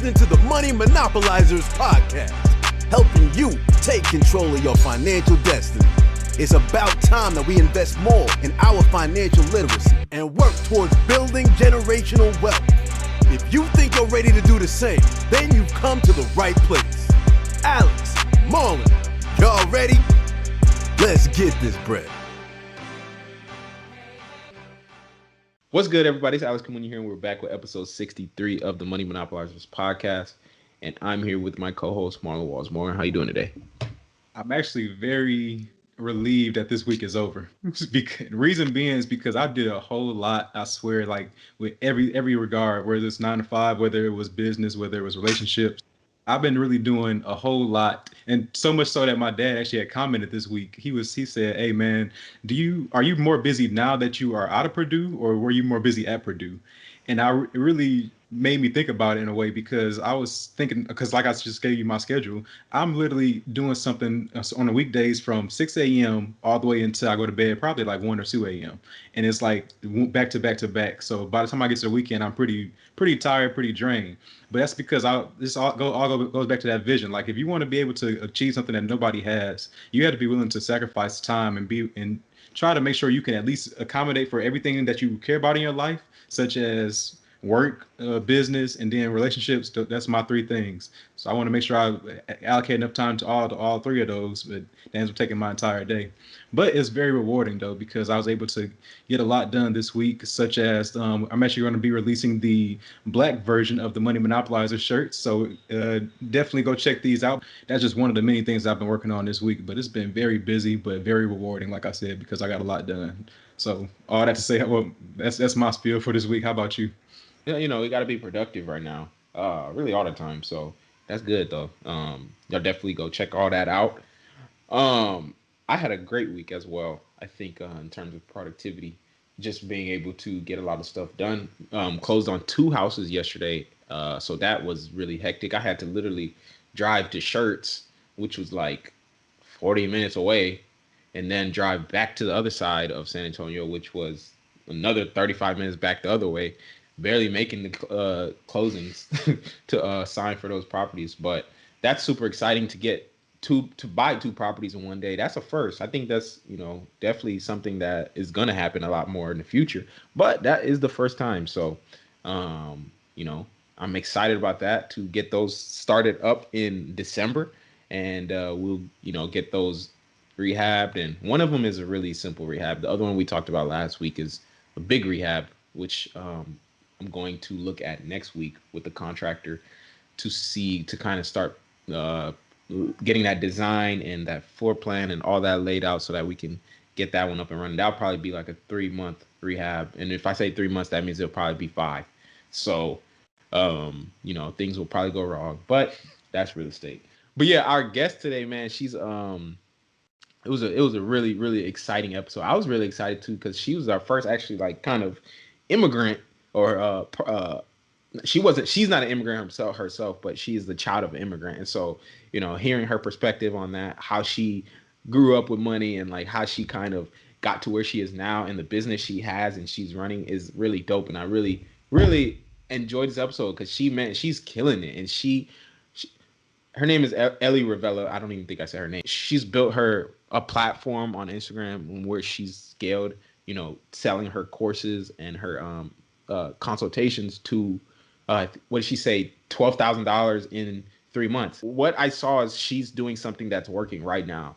listening to the Money Monopolizers podcast, helping you take control of your financial destiny. It's about time that we invest more in our financial literacy and work towards building generational wealth. If you think you're ready to do the same, then you've come to the right place. Alex, Marlon, y'all ready? Let's get this bread. What's good, everybody? It's Alex Kamouni here, and we're back with episode 63 of the Money Monopolizers podcast. And I'm here with my co-host, Marlon Walls. Marlon, how you doing today? I'm actually very relieved that this week is over. Reason being is because I did a whole lot, I swear, like with every regard, whether it's 9 to 5, whether it was business, whether it was relationships. I've been really doing a whole lot, and so much so that my dad actually had commented this week. He said, "Hey man, are you more busy now that you are out of Purdue, or were you more busy at Purdue?" And it really made me think about it in a way, because I was thinking, because like I just gave you my schedule, I'm literally doing something on the weekdays from 6 a.m. all the way until I go to bed, probably like 1 or 2 a.m. And it's like back to back to back. So by the time I get to the weekend, I'm pretty tired, pretty drained. But that's because this all goes back to that vision. Like, if you want to be able to achieve something that nobody has, you have to be willing to sacrifice time and try to make sure you can at least accommodate for everything that you care about in your life, such as work, business, and then relationships. That's my 3 things. So I want to make sure I allocate enough time to all 3 of those, but that ends up taking my entire day. But it's very rewarding, though, because I was able to get a lot done this week, such as I'm actually going to be releasing the black version of the Money Monopolizer shirt. So definitely go check these out. That's just one of the many things I've been working on this week, but it's been very busy, but very rewarding, like I said, because I got a lot done. So all that to say, well, that's my spiel for this week. How about you? Yeah, we got to be productive right now, really all the time. So that's good, though. Y'all definitely go check all that out. I had a great week as well, I think, in terms of productivity, just being able to get a lot of stuff done. Closed on 2 houses yesterday, so that was really hectic. I had to literally drive to Shirts, which was like 40 minutes away, and then drive back to the other side of San Antonio, which was another 35 minutes back the other way, barely making the closings to sign for those properties. But that's super exciting to get to buy 2 properties in one day. That's a first. I think that's definitely something that is going to happen a lot more in the future, but that is the first time. So I'm excited about that, to get those started up in December, and we'll get those rehabbed. And one of them is a really simple rehab. The other one we talked about last week is a big rehab, which I'm going to look at next week with the contractor to kind of start getting that design and that floor plan and all that laid out, so that we can get that one up and running. That'll probably be like a 3-month rehab. And if I say 3 months, that means it'll probably be 5. So, things will probably go wrong, but that's real estate. But yeah, our guest today, man, she's, it was a really, really exciting episode. I was really excited too, because she was our first actually like kind of immigrant, or she's not an immigrant herself, but she's the child of an immigrant. And so, hearing her perspective on that, how she grew up with money, and like how she kind of got to where she is now and the business she has and she's running, is really dope. And I really, really enjoyed this episode, because she's killing it. And her name is Ellie Revella. I don't even think I said her name. She's built a platform on Instagram where she's scaled, selling her courses and her consultations to what did she say, $12,000 in 3 months. What I saw is she's doing something that's working right now.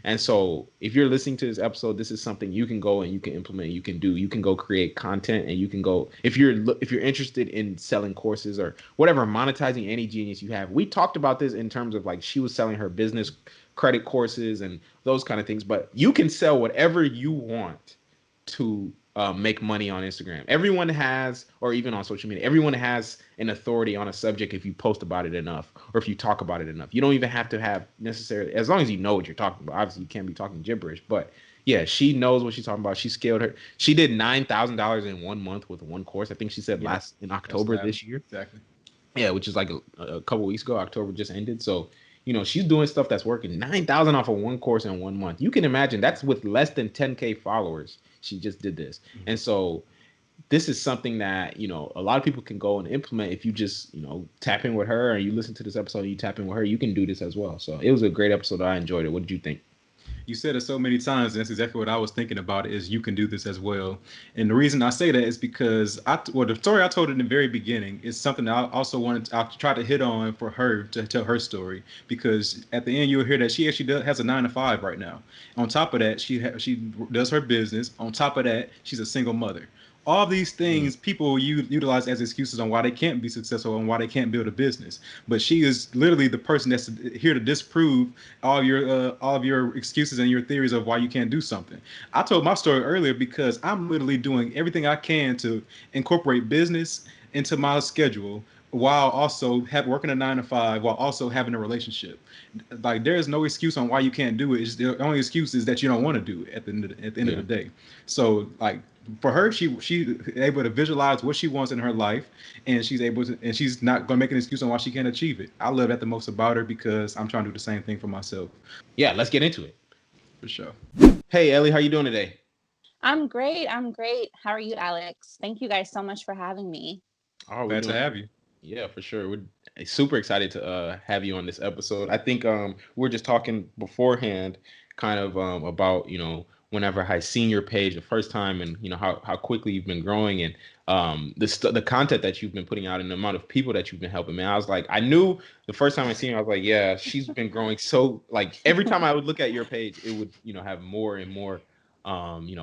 And so if you're listening to this episode, this is something you can go and you can implement, you can do. You can go create content, and you can go, if you're interested in selling courses or whatever, monetizing any genius you have. We talked about this in terms of like, she was selling her business credit courses and those kind of things, but you can sell whatever you want to make money on Instagram. Everyone has, or even on social media, everyone has an authority on a subject if you post about it enough, or if you talk about it enough. You don't even have to have necessarily, as long as you know what you're talking about. Obviously, you can't be talking gibberish, but yeah, she knows what she's talking about. She scaled her. She did $9,000 in 1 month with 1 course. I think she said in October this year. Exactly. Yeah, which is like a couple weeks ago. October just ended. So, she's doing stuff that's working. 9,000 off of 1 course in 1 month. You can imagine that's with less than 10K followers. She just did this. Mm-hmm. And so this is something that, a lot of people can go and implement if you just, tap in with her, or you listen to this episode and you tap in with her, you can do this as well. So it was a great episode. I enjoyed it. What did you think? You said it so many times, and that's exactly what I was thinking about. Is you can do this as well, and the reason I say that is because the story I told in the very beginning is something that I also I tried to hit on for her to tell her story, because at the end you'll hear that she actually has a 9 to 5 right now. On top of that, she does her business. On top of that, she's a single mother. All these things people utilize as excuses on why they can't be successful and why they can't build a business. But she is literally the person that's here to disprove all of your excuses and your theories of why you can't do something. I told my story earlier because I'm literally doing everything I can to incorporate business into my schedule while also working a 9 to 5 while also having a relationship. Like there is no excuse on why you can't do it. The only excuse is that you don't want to do it at the end of the day. So like for her, she able to visualize what she wants in her life, and she's not gonna make an excuse on why she can't achieve it. I love that the most about her because I'm trying to do the same thing for myself. Yeah, let's get into it. For sure. Hey, Ellie, how you doing today? I'm great. I'm great. How are you, Alex? Thank you guys so much for having me. Oh, we're Glad to doing. have you. Yeah, for sure. We're super excited to have you on this episode. I think we're just talking beforehand, kind of about whenever I seen your page the first time, and how quickly you've been growing, and the content that you've been putting out, and the amount of people that you've been helping. Man, I was like, I knew the first time I seen her, I was like, yeah, she's been growing. So like every time I would look at your page, it would have more and more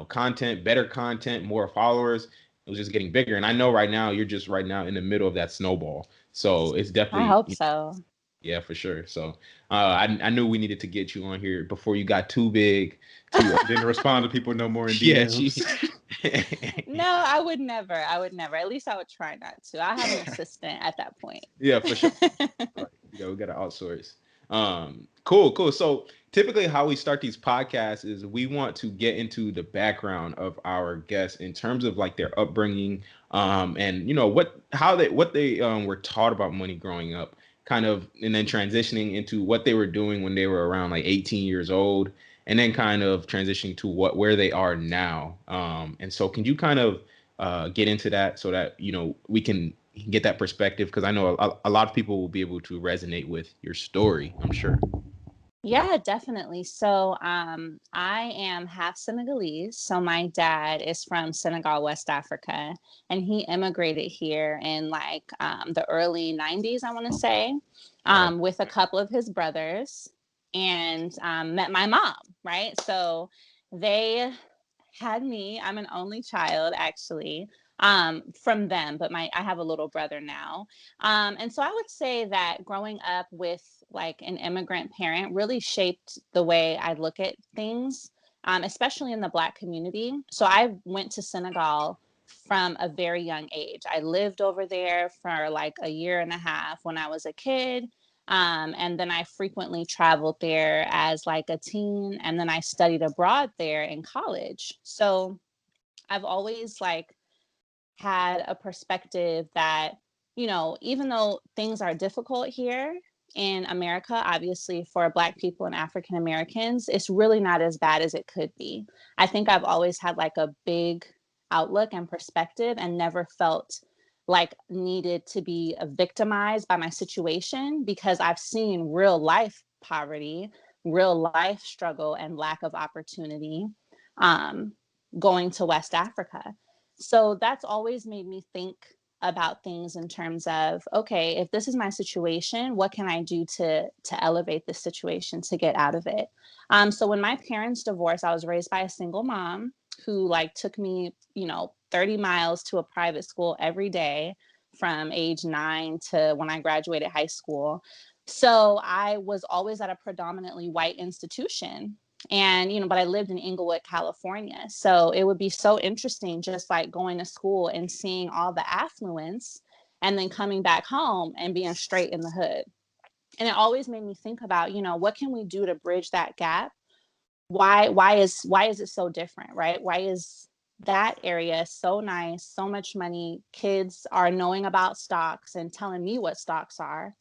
content, better content, more followers. It was just getting bigger. And I know right now you're just right now in the middle of that snowball. So it's I definitely, hope so. yeah, for sure. So I knew we needed to get you on here before you got too big. Too Didn't respond to people no more in yeah, DMs. No, I would never. I would never. At least I would try not to. I have an assistant at that point. yeah, for sure. Right. We got to outsource. Cool. So typically how we start these podcasts is we want to get into the background of our guests in terms of like their upbringing, and what they were taught about money growing up, kind of, and then transitioning into what they were doing when they were around like 18 years old, and then kind of transitioning to where they are now. And so can you kind of get into that so that we can get that perspective, because I know a lot of people will be able to resonate with your story, I'm sure. Yeah, definitely. So, I am half Senegalese. So my dad is from Senegal, West Africa, and he immigrated here in like the early 90s, I want to say, Oh, with a couple of his brothers, and met my mom, right? So they had me. I'm an only child, actually, from them, but I have a little brother now. And so I would say that growing up with like an immigrant parent really shaped the way I look at things, especially in the Black community. So I went to Senegal from a very young age. I lived over there for like a year and a half when I was a kid. And then I frequently traveled there as like a teen, and then I studied abroad there in college. So I've always like had a perspective that, even though things are difficult here in America, obviously for Black people and African Americans, it's really not as bad as it could be. I think I've always had like a big outlook and perspective and never felt like needed to be victimized by my situation, because I've seen real life poverty, real life struggle, and lack of opportunity, um, going to West Africa. So that's always made me think about things in terms of, okay, if this is my situation, what can I do to elevate this situation, to get out of it? So when my parents divorced, I was raised by a single mom who like took me, 30 miles to a private school every day from age 9 to when I graduated high school. So I was always at a predominantly white institution, and but I lived in Inglewood, California, so it would be so interesting just like going to school and seeing all the affluence, and then coming back home and being straight in the hood. And it always made me think about, what can we do to bridge that gap? Why is it so different, right? Why is that area so nice, so much money, kids are knowing about stocks and telling me what stocks are,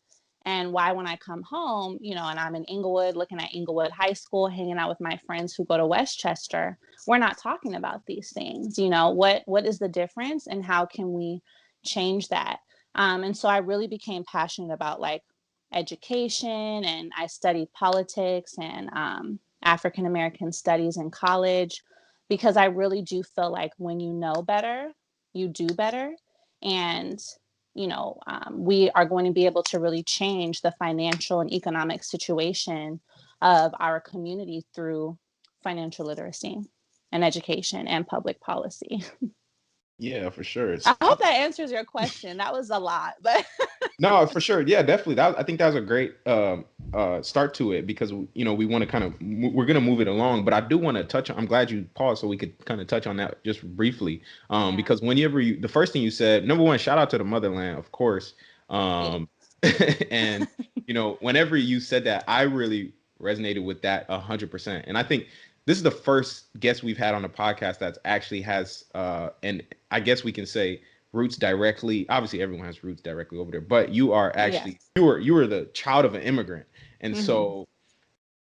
And why, when I come home, you know, and I'm in Inglewood, looking at Inglewood High School, hanging out with my friends who go to Westchester, we're not talking about these things. You know, what is the difference, and how can we change that? And so I really became passionate about like education, and I studied politics and African American studies in college, because I really do feel like when you know better, you do better. And you know, we are going to be able to really change the financial and economic situation of our community through financial literacy and education and public policy. Yeah, for sure. I hope that answers your question. That was a lot, but No, for sure. Yeah, definitely. I think that was a great start to it, because you know we want to kind of we're gonna move it along, but I do want to touch on. I'm glad you paused so we could kind of touch on that just briefly, Yeah. because whenever the first thing you said, number one, shout out to the motherland, of course, and you know whenever you said that, I really resonated with that 100%, and I think this is the first guest we've had on the podcast that's actually has and I guess we can say roots directly. Obviously, everyone has roots directly over there, but you are actually you were the child of an immigrant, and so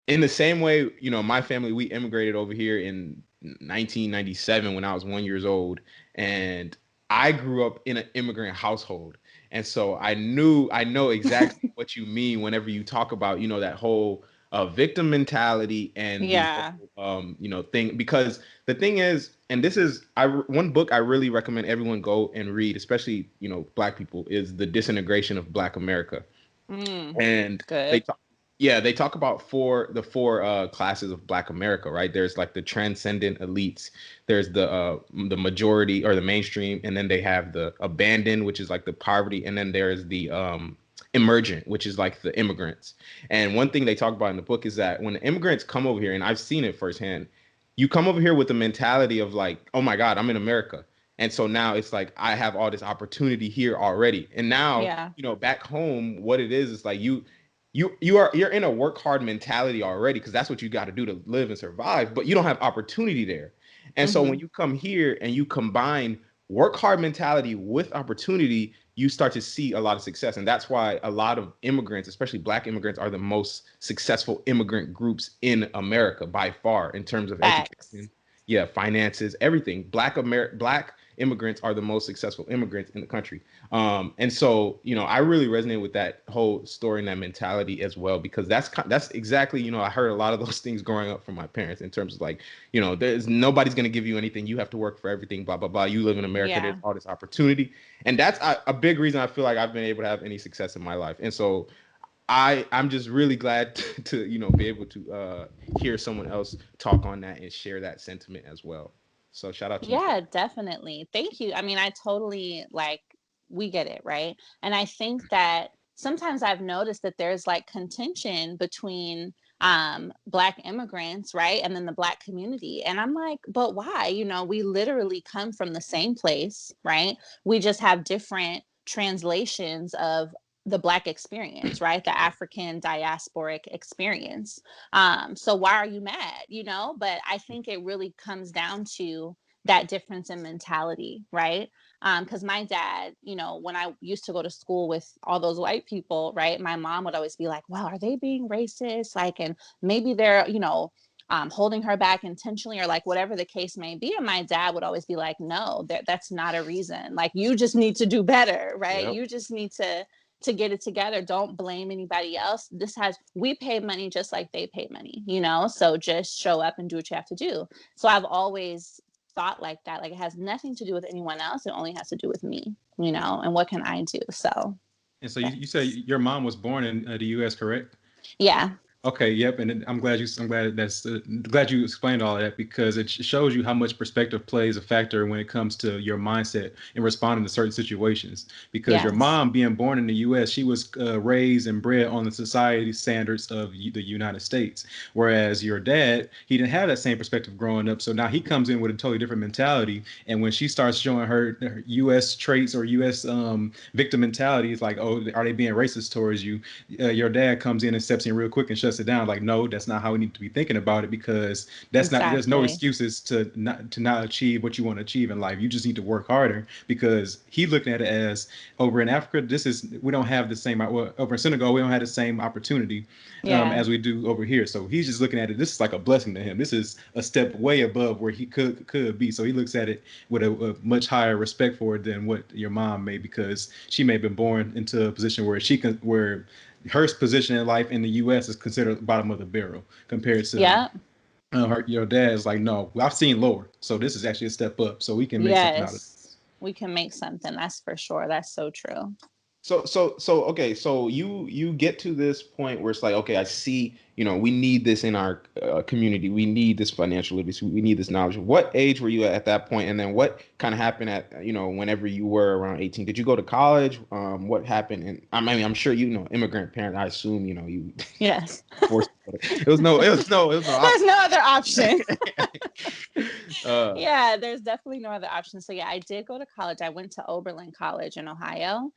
in the same way, you know, my family, we immigrated over here in 1997 when I was 1 years old, and I grew up in an immigrant household, and so I know exactly what you mean whenever you talk about, you know, that whole victim mentality and the whole, you know, thing. Because the thing is, and this is one book I really recommend everyone go and read, especially, you know, Black people, is The Disintegration of Black America. And they talk, yeah, they talk about the four classes of Black America, right? There's like the transcendent elites, there's the majority or the mainstream, and then they have the abandoned, which is like the poverty, and then there's the emergent, which is like the immigrants. And one thing they talk about in the book is that when the immigrants come over here, and I've seen it firsthand, you come over here with the mentality of like, oh my God, I'm in America. And so now it's like I have all this opportunity here already. And now, you know, back home, what it is like you're in a work hard mentality already, because that's what you got to do to live and survive, but you don't have opportunity there. And so when you come here and you combine work hard mentality with opportunity, you start to see a lot of success. And that's why a lot of immigrants, especially Black immigrants, are the most successful immigrant groups in America by far in terms of education, finances, everything. Black immigrants are the most successful immigrants in the country. And so, you know, I really resonate with that whole story and that mentality as well, because that's exactly, you know, I heard a lot of those things growing up from my parents in terms of like, you know, there's nobody's going to give you anything. You have to work for everything, blah, blah, blah. You live in America. There's all this opportunity. And that's a big reason I feel like I've been able to have any success in my life. And so I'm just really glad to you know, be able to hear someone else talk on that and share that sentiment as well. So shout out to you. Yeah, definitely. Thank you. I mean, I totally like, we get it, right? And I think that sometimes I've noticed that there's like contention between Black immigrants, right? And then the Black community. And I'm like, but why? You know, we literally come from the same place, right? We just have different translations of the Black experience, right? The African diasporic experience. So why are you mad? You know, but I think it really comes down to that difference in mentality, right? Because my dad, you know, when I used to go to school with all those white people, right, my mom would always be like, well, are they being racist? Like, and maybe they're, you know, holding her back intentionally, or like whatever the case may be. And my dad would always be like, no, that's not a reason. Like, you just need to do better, right? You just need to get it together. Don't blame anybody else. We pay money just like they pay money, you know? So just show up and do what you have to do. So I've always thought like that. Like, it has nothing to do with anyone else. It only has to do with me, you know? And what can I do? So. And so you say your mom was born in the U.S., correct? Yeah. Okay, yep, and I'm glad you explained all of that, because it shows you how much perspective plays a factor when it comes to your mindset in responding to certain situations. Because your mom, being born in the U.S., she was raised and bred on the society standards of the United States, whereas your dad, he didn't have that same perspective growing up. So now he comes in with a totally different mentality, and when she starts showing her U.S. traits or U.S. Victim mentality, it's like, oh, are they being racist towards you? Your dad comes in and steps in real quick and shuts shuts it down. Like, no, that's not how we need to be thinking about it, because that's not, there's no Exactly. excuses to not achieve what you want to achieve in life. You just need to work harder, because he looking at it as, over in Africa, we don't have the same, well, over in Senegal, we don't have the same opportunity Yeah. as we do over here. So he's just looking at it. This is like a blessing to him. This is a step way above where he could be. So he looks at it with a much higher respect for it than what your mom may, because she may have been born into a position where where her position in life in the U.S. is considered bottom of the barrel compared to Yeah. your dad is like, no, I've seen lower. So this is actually a step up. So we can make something out of it. Yes. We can make something. That's for sure. That's so true. So okay, so you get to this point where it's like, okay, I see, we need this in our community. We need this financial literacy. We need this knowledge. What age were you at that point? And then what kind of happened at, whenever you were around 18? Did you go to college? What happened? And I mean, I'm sure, immigrant parent, I assume, you Yes. forced, it was no There's option. no other option. uh, Yeah, there's definitely no other option. So yeah, I did go to college. I went to Oberlin College in Ohio.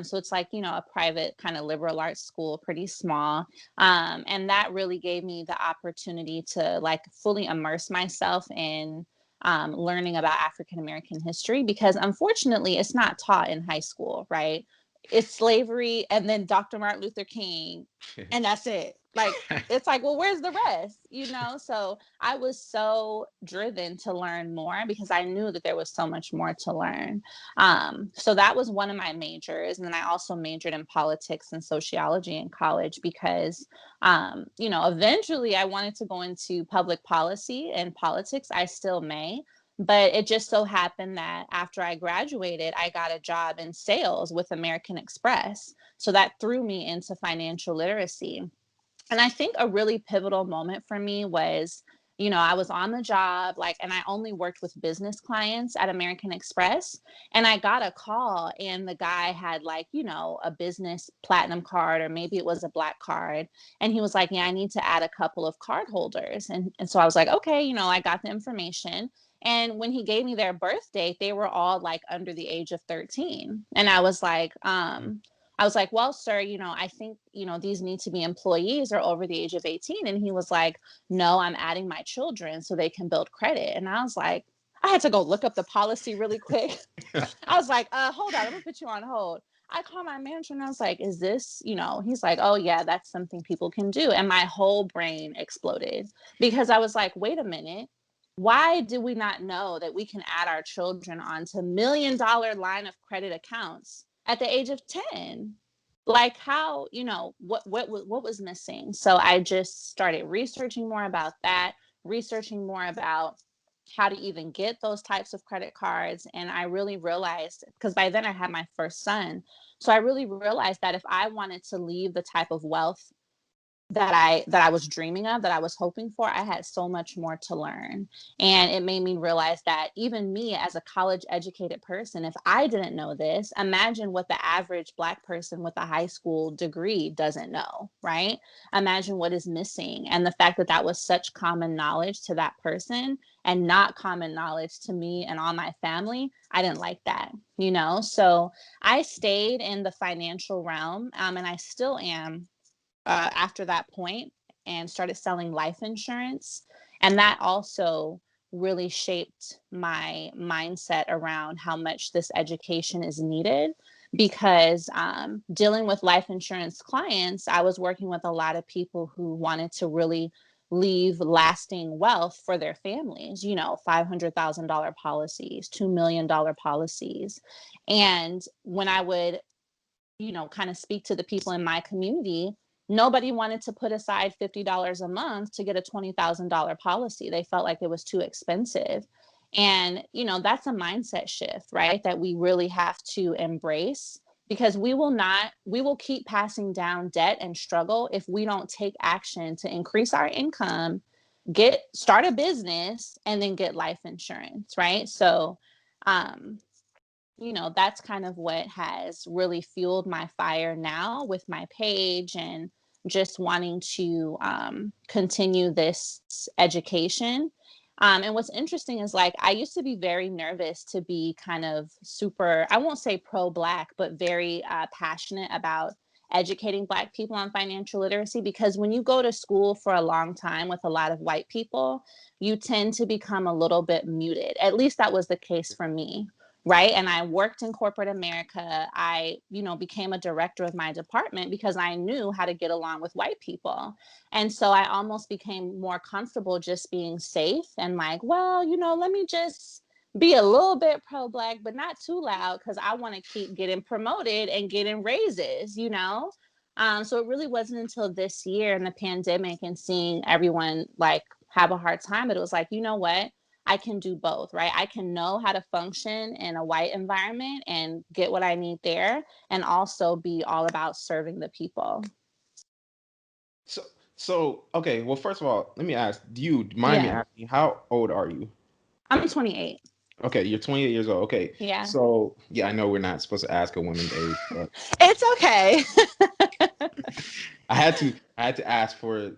So it's like, a private kind of liberal arts school, pretty small. And that really gave me the opportunity to like fully immerse myself in learning about African American history, because unfortunately it's not taught in high school, right? It's slavery and then Dr. Martin Luther King, and that's it. Like, it's like, well, where's the rest? So I was so driven to learn more because I knew that there was so much more to learn. So that was one of my majors. And then I also majored in politics and sociology in college because, eventually I wanted to go into public policy and politics. I still may. But it just so happened that after I graduated, I got a job in sales with American Express. So that threw me into financial literacy. And I think a really pivotal moment for me was, I was on the job, like, and I only worked with business clients at American Express. And I got a call, and the guy had, like, a business platinum card, or maybe it was a black card. And he was like, yeah, I need to add a couple of card holders. And so I was like, okay, I got the information. And when he gave me their birth date, they were all like under the age of 13. And I was like, well, sir, I think, these need to be employees or over the age of 18. And he was like, no, I'm adding my children so they can build credit. And I was like, I had to go look up the policy really quick. I was like, hold on, I'm gonna put you on hold. I called my manager and I was like, is this, he's like, oh yeah, that's something people can do. And my whole brain exploded because I was like, wait a minute. Why do we not know that we can add our children onto $1 million line of credit accounts at the age of 10? Like, how, what was missing? So I just started researching more about that, researching more about how to even get those types of credit cards. And I really realized, because by then I had my first son, so I really realized that if I wanted to leave the type of wealth that I was dreaming of, that I was hoping for, I had so much more to learn. And it made me realize that even me as a college educated person, if I didn't know this, imagine what the average Black person with a high school degree doesn't know, right? Imagine what is missing. And the fact that that was such common knowledge to that person and not common knowledge to me and all my family, I didn't like that, So I stayed in the financial realm, and I still am after that point, and started selling life insurance. And that also really shaped my mindset around how much this education is needed. Because dealing with life insurance clients, I was working with a lot of people who wanted to really leave lasting wealth for their families, $500,000 policies, $2 million policies. And when I would kind of speak to the people in my community, nobody wanted to put aside $50 a month to get a $20,000 policy. They felt like it was too expensive. And, that's a mindset shift, right? That we really have to embrace, because we will keep passing down debt and struggle if we don't take action to increase our income, start a business, and then get life insurance, right? So, that's kind of what has really fueled my fire now with my page, and just wanting to continue this education. And what's interesting is, like, I used to be very nervous to be kind of super, I won't say pro-Black, but very passionate about educating Black people on financial literacy, because when you go to school for a long time with a lot of white people, you tend to become a little bit muted. At least that was the case for me. Right. And I worked in corporate America. I, became a director of my department because I knew how to get along with white people. And so I almost became more comfortable just being safe and like, well, let me just be a little bit pro-Black, but not too loud, because I want to keep getting promoted and getting raises, So it really wasn't until this year in the pandemic and seeing everyone like have a hard time, that it was like, you know what? I can do both, right? I can know how to function in a white environment and get what I need there, and also be all about serving the people. So okay. Well, first of all, let me ask. Do you mind me Yeah. asking, how old are you? I'm 28. Okay, you're 28 years old. Okay. Yeah. So yeah, I know we're not supposed to ask a woman's age, but It's okay. I had to ask for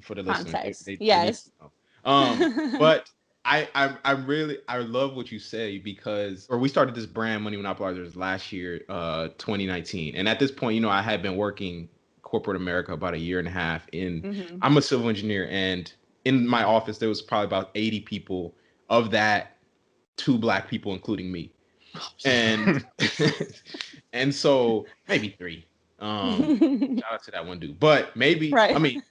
for the listeners. Context. They need Yes. to know. But I love what you say, because we started this brand, Money Monopolizers, last year, 2019, and at this point, I had been working corporate America about a year and a half. I'm a civil engineer, and in my office there was probably about 80 people. Of that, 2 Black people, including me, and and so maybe 3. Shout out to that one dude, but maybe Right. I mean,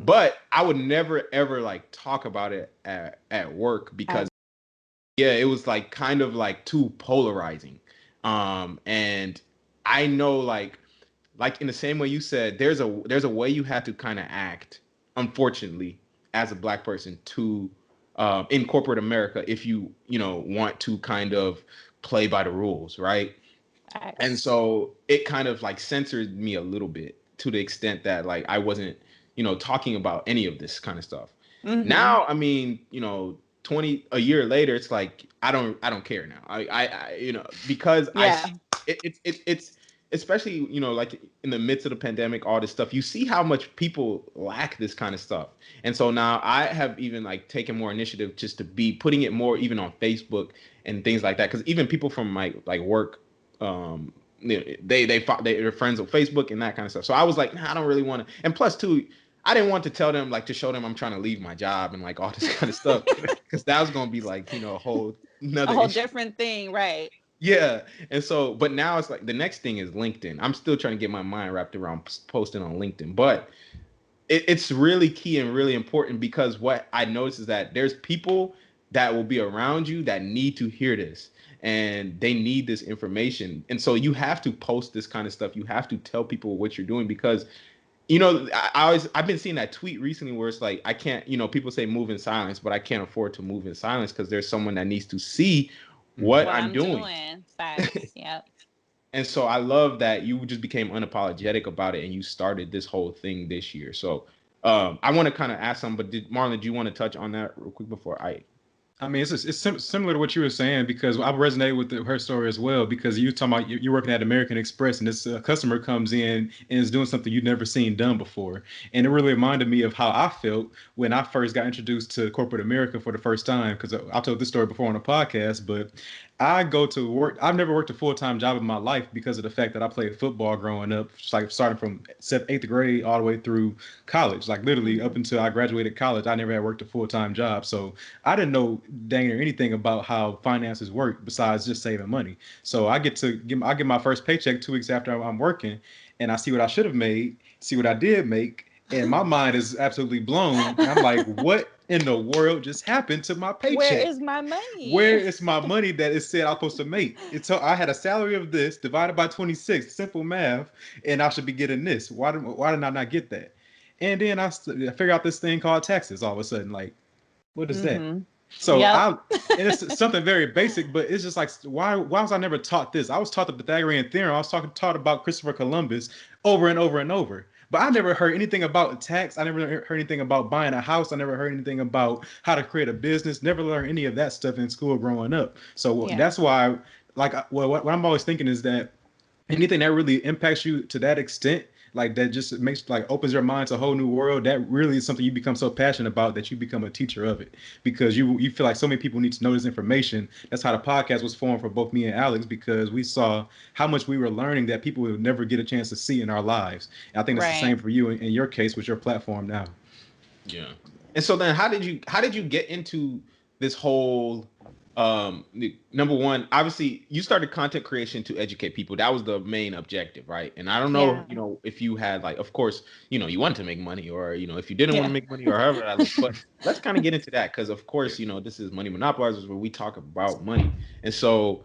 but I would never ever like talk about it at work, because yeah, it was like kind of like too polarizing. And I know, like in the same way you said, there's a way you have to kind of act, unfortunately, as a Black person to in corporate America, if you want to kind of play by the rules, right? And so it kind of like censored me a little bit, to the extent that like I wasn't talking about any of this kind of stuff. Now, I mean, 20 a year later, it's like I don't care now. Because Yeah. it's especially like in the midst of the pandemic, all this stuff, you see how much people lack this kind of stuff. And so now I have even like taken more initiative just to be putting it more even on Facebook and things like that, because even people from my like work, they're friends on Facebook and that kind of stuff. So I was like, nah, I don't really want to. And plus too, I didn't want to tell them, like, to show them I'm trying to leave my job and like all this kind of stuff, because that was going to be like a whole issue. Different thing, right? Yeah. And so, but now it's like the next thing is LinkedIn. I'm still trying to get my mind wrapped around posting on LinkedIn, but it's really key and really important, because what I notice is that there's people that will be around you that need to hear this, and they need this information. And so you have to post this kind of stuff. You have to tell people what you're doing, because I've been seeing that tweet recently where it's like, I can't, people say move in silence, but I can't afford to move in silence, because there's someone that needs to see what I'm doing. Facts. Yep. And so I love that you just became unapologetic about it, and you started this whole thing this year. So I want to kind of ask something, but Marlon, do you want to touch on that real quick before I mean, it's similar to what you were saying, because I resonated with her story as well, because you talking about you're working at American Express, and this customer comes in and is doing something you've never seen done before. And it really reminded me of how I felt when I first got introduced to corporate America for the first time, because I told this story before on a podcast, but I go to work. I've never worked a full-time job in my life because of the fact that I played football growing up, like starting from 8th grade all the way through college. Like literally up until I graduated college, I never had worked a full-time job. So I didn't know dang near anything about how finances work besides just saving money. So I get my first paycheck 2 weeks after I'm working, and I see what I should have made, see what I did make, and my mind is absolutely blown. And I'm like, what in the world just happened to my paycheck? Where is my money? Where is my money that it said I'm supposed to make? I had a salary of this divided by 26, simple math, and I should be getting this. Why did I not get that? And then I figure out this thing called taxes all of a sudden. Like, what is that? So and it's something very basic, but it's just like, why was I never taught this? I was taught the Pythagorean theorem. I was taught about Christopher Columbus over and over and over. But I never heard anything about tax. I never heard anything about buying a house. I never heard anything about how to create a business. Never learned any of that stuff in school growing up. So that's why, like, what I'm always thinking is that anything that really impacts you to that extent, like that just makes like opens your mind to a whole new world. That really is something you become so passionate about that you become a teacher of it, because you feel like so many people need to know this information. That's how the podcast was formed for both me and Alex, because we saw how much we were learning that people would never get a chance to see in our lives. And I think that's the Right. same for you in your case with your platform now. Yeah. And so then how did you get into this whole number one, obviously you started content creation to educate people. That was the main objective, right? And I don't know, Yeah. if you had like, of course, you wanted to make money, or if you didn't want to Yeah. make money, or however that looks. But let's kind of get into that, because of course, this is Money Monopolizers, where we talk about money. And so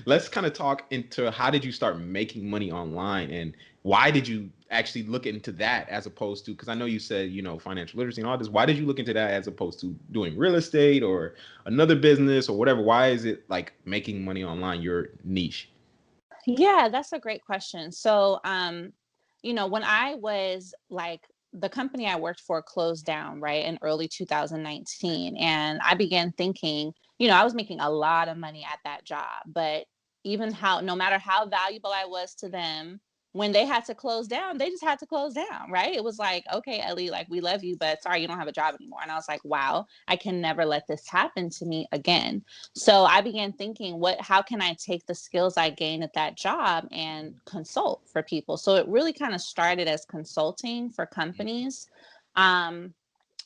let's kind of talk into, how did you start making money online, and why did you actually look into that, as opposed to, because I know you said, financial literacy and all this. Why did you look into that as opposed to doing real estate or another business or whatever? Why is it like making money online your niche? Yeah, that's a great question. So, when I was like, the company I worked for closed down, right, in early 2019. And I began thinking, I was making a lot of money at that job, but no matter how valuable I was to them, when they had to close down, they just had to close down, right? It was like, okay, Ellie, like, we love you, but sorry, you don't have a job anymore. And I was like, wow, I can never let this happen to me again. So I began thinking, how can I take the skills I gained at that job and consult for people? So it really kind of started as consulting for companies. Um,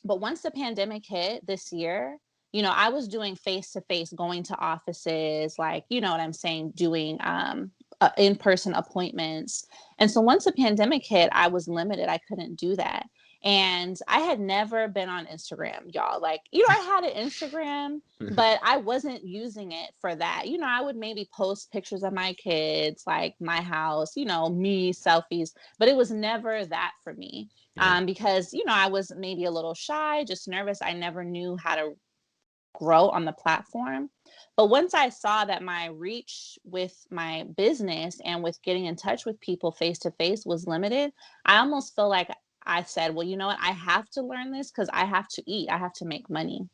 but once the pandemic hit this year, I was doing face to face, going to offices, like, you know what I'm saying, doing in-person appointments. And so once the pandemic hit, I was limited. I couldn't do that. And I had never been on Instagram, y'all. Like, I had an Instagram, but I wasn't using it for that. I would maybe post pictures of my kids, like my house, me, selfies, but it was never that for me. Yeah. Because, I was maybe a little shy, just nervous. I never knew how to grow on the platform. But once I saw that my reach with my business and with getting in touch with people face to face was limited, I almost feel like I said, well, you know what? I have to learn this because I have to eat, I have to make money.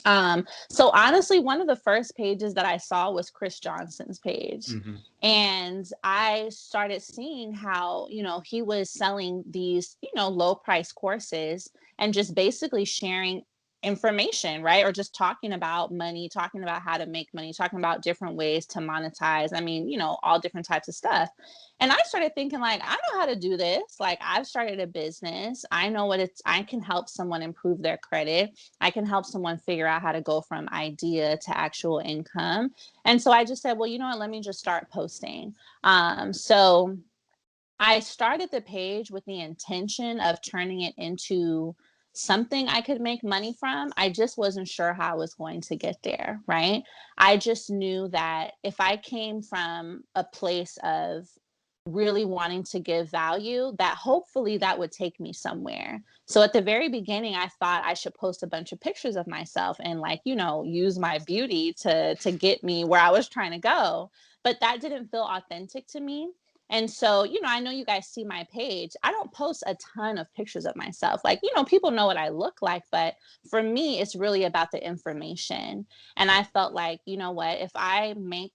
So honestly, one of the first pages that I saw was Chris Johnson's page. Mm-hmm. And I started seeing how, he was selling these, low price courses and just basically sharing information, right? Or just talking about money, talking about how to make money, talking about different ways to monetize. I mean, all different types of stuff. And I started thinking, like, I know how to do this. Like, I've started a business. I know I can help someone improve their credit. I can help someone figure out how to go from idea to actual income. And so I just said, well, you know what, let me just start posting. So I started the page with the intention of turning it into something I could make money from. I just wasn't sure how I was going to get there, right? I just knew that if I came from a place of really wanting to give value, that hopefully that would take me somewhere. So at the very beginning, I thought I should post a bunch of pictures of myself and, like, use my beauty to get me where I was trying to go. But that didn't feel authentic to me. And so, I know you guys see my page. I don't post a ton of pictures of myself. Like, people know what I look like, but for me, it's really about the information. And I felt like, you know what, if I make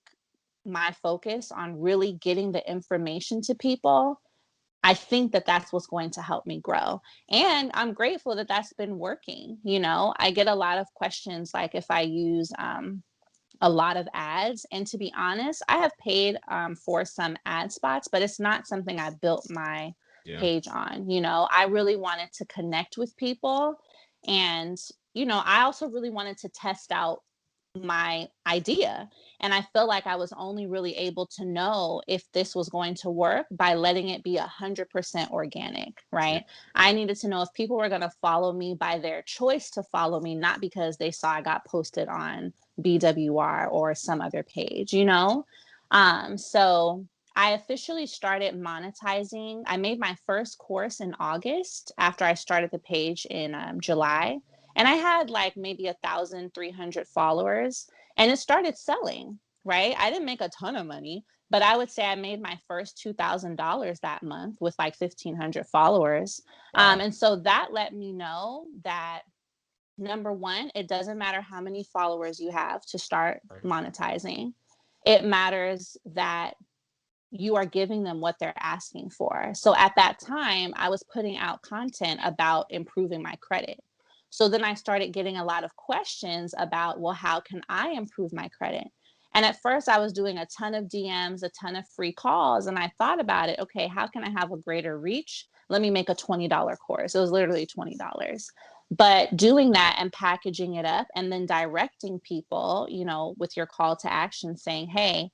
my focus on really getting the information to people, I think that that's what's going to help me grow. And I'm grateful that that's been working. I get a lot of questions, like if I use a lot of ads. And to be honest, I have paid for some ad spots, but it's not something I built my Yeah. page on. I really wanted to connect with people. And, I also really wanted to test out my idea. And I feel like I was only really able to know if this was going to work by letting it be 100% organic, Yeah. right? I needed to know if people were going to follow me by their choice to follow me, not because they saw I got posted on BWR or some other page. So I officially started monetizing. I made my first course in August after I started the page in July. And I had like maybe 1,300 followers, and it started selling, right? I didn't make a ton of money, but I would say I made my first $2,000 that month with like 1,500 followers. Wow. And so that let me know that, number one, it doesn't matter how many followers you have to start Right. monetizing. It matters that you are giving them what they're asking for. So at that time, I was putting out content about improving my credit. So then I started getting a lot of questions about, well, how can I improve my credit? And at first, I was doing a ton of DMs, a ton of free calls. And I thought about it, okay, how can I have a greater reach? Let me make a $20 course. It was literally $20. But doing that and packaging it up and then directing people, with your call to action saying, hey,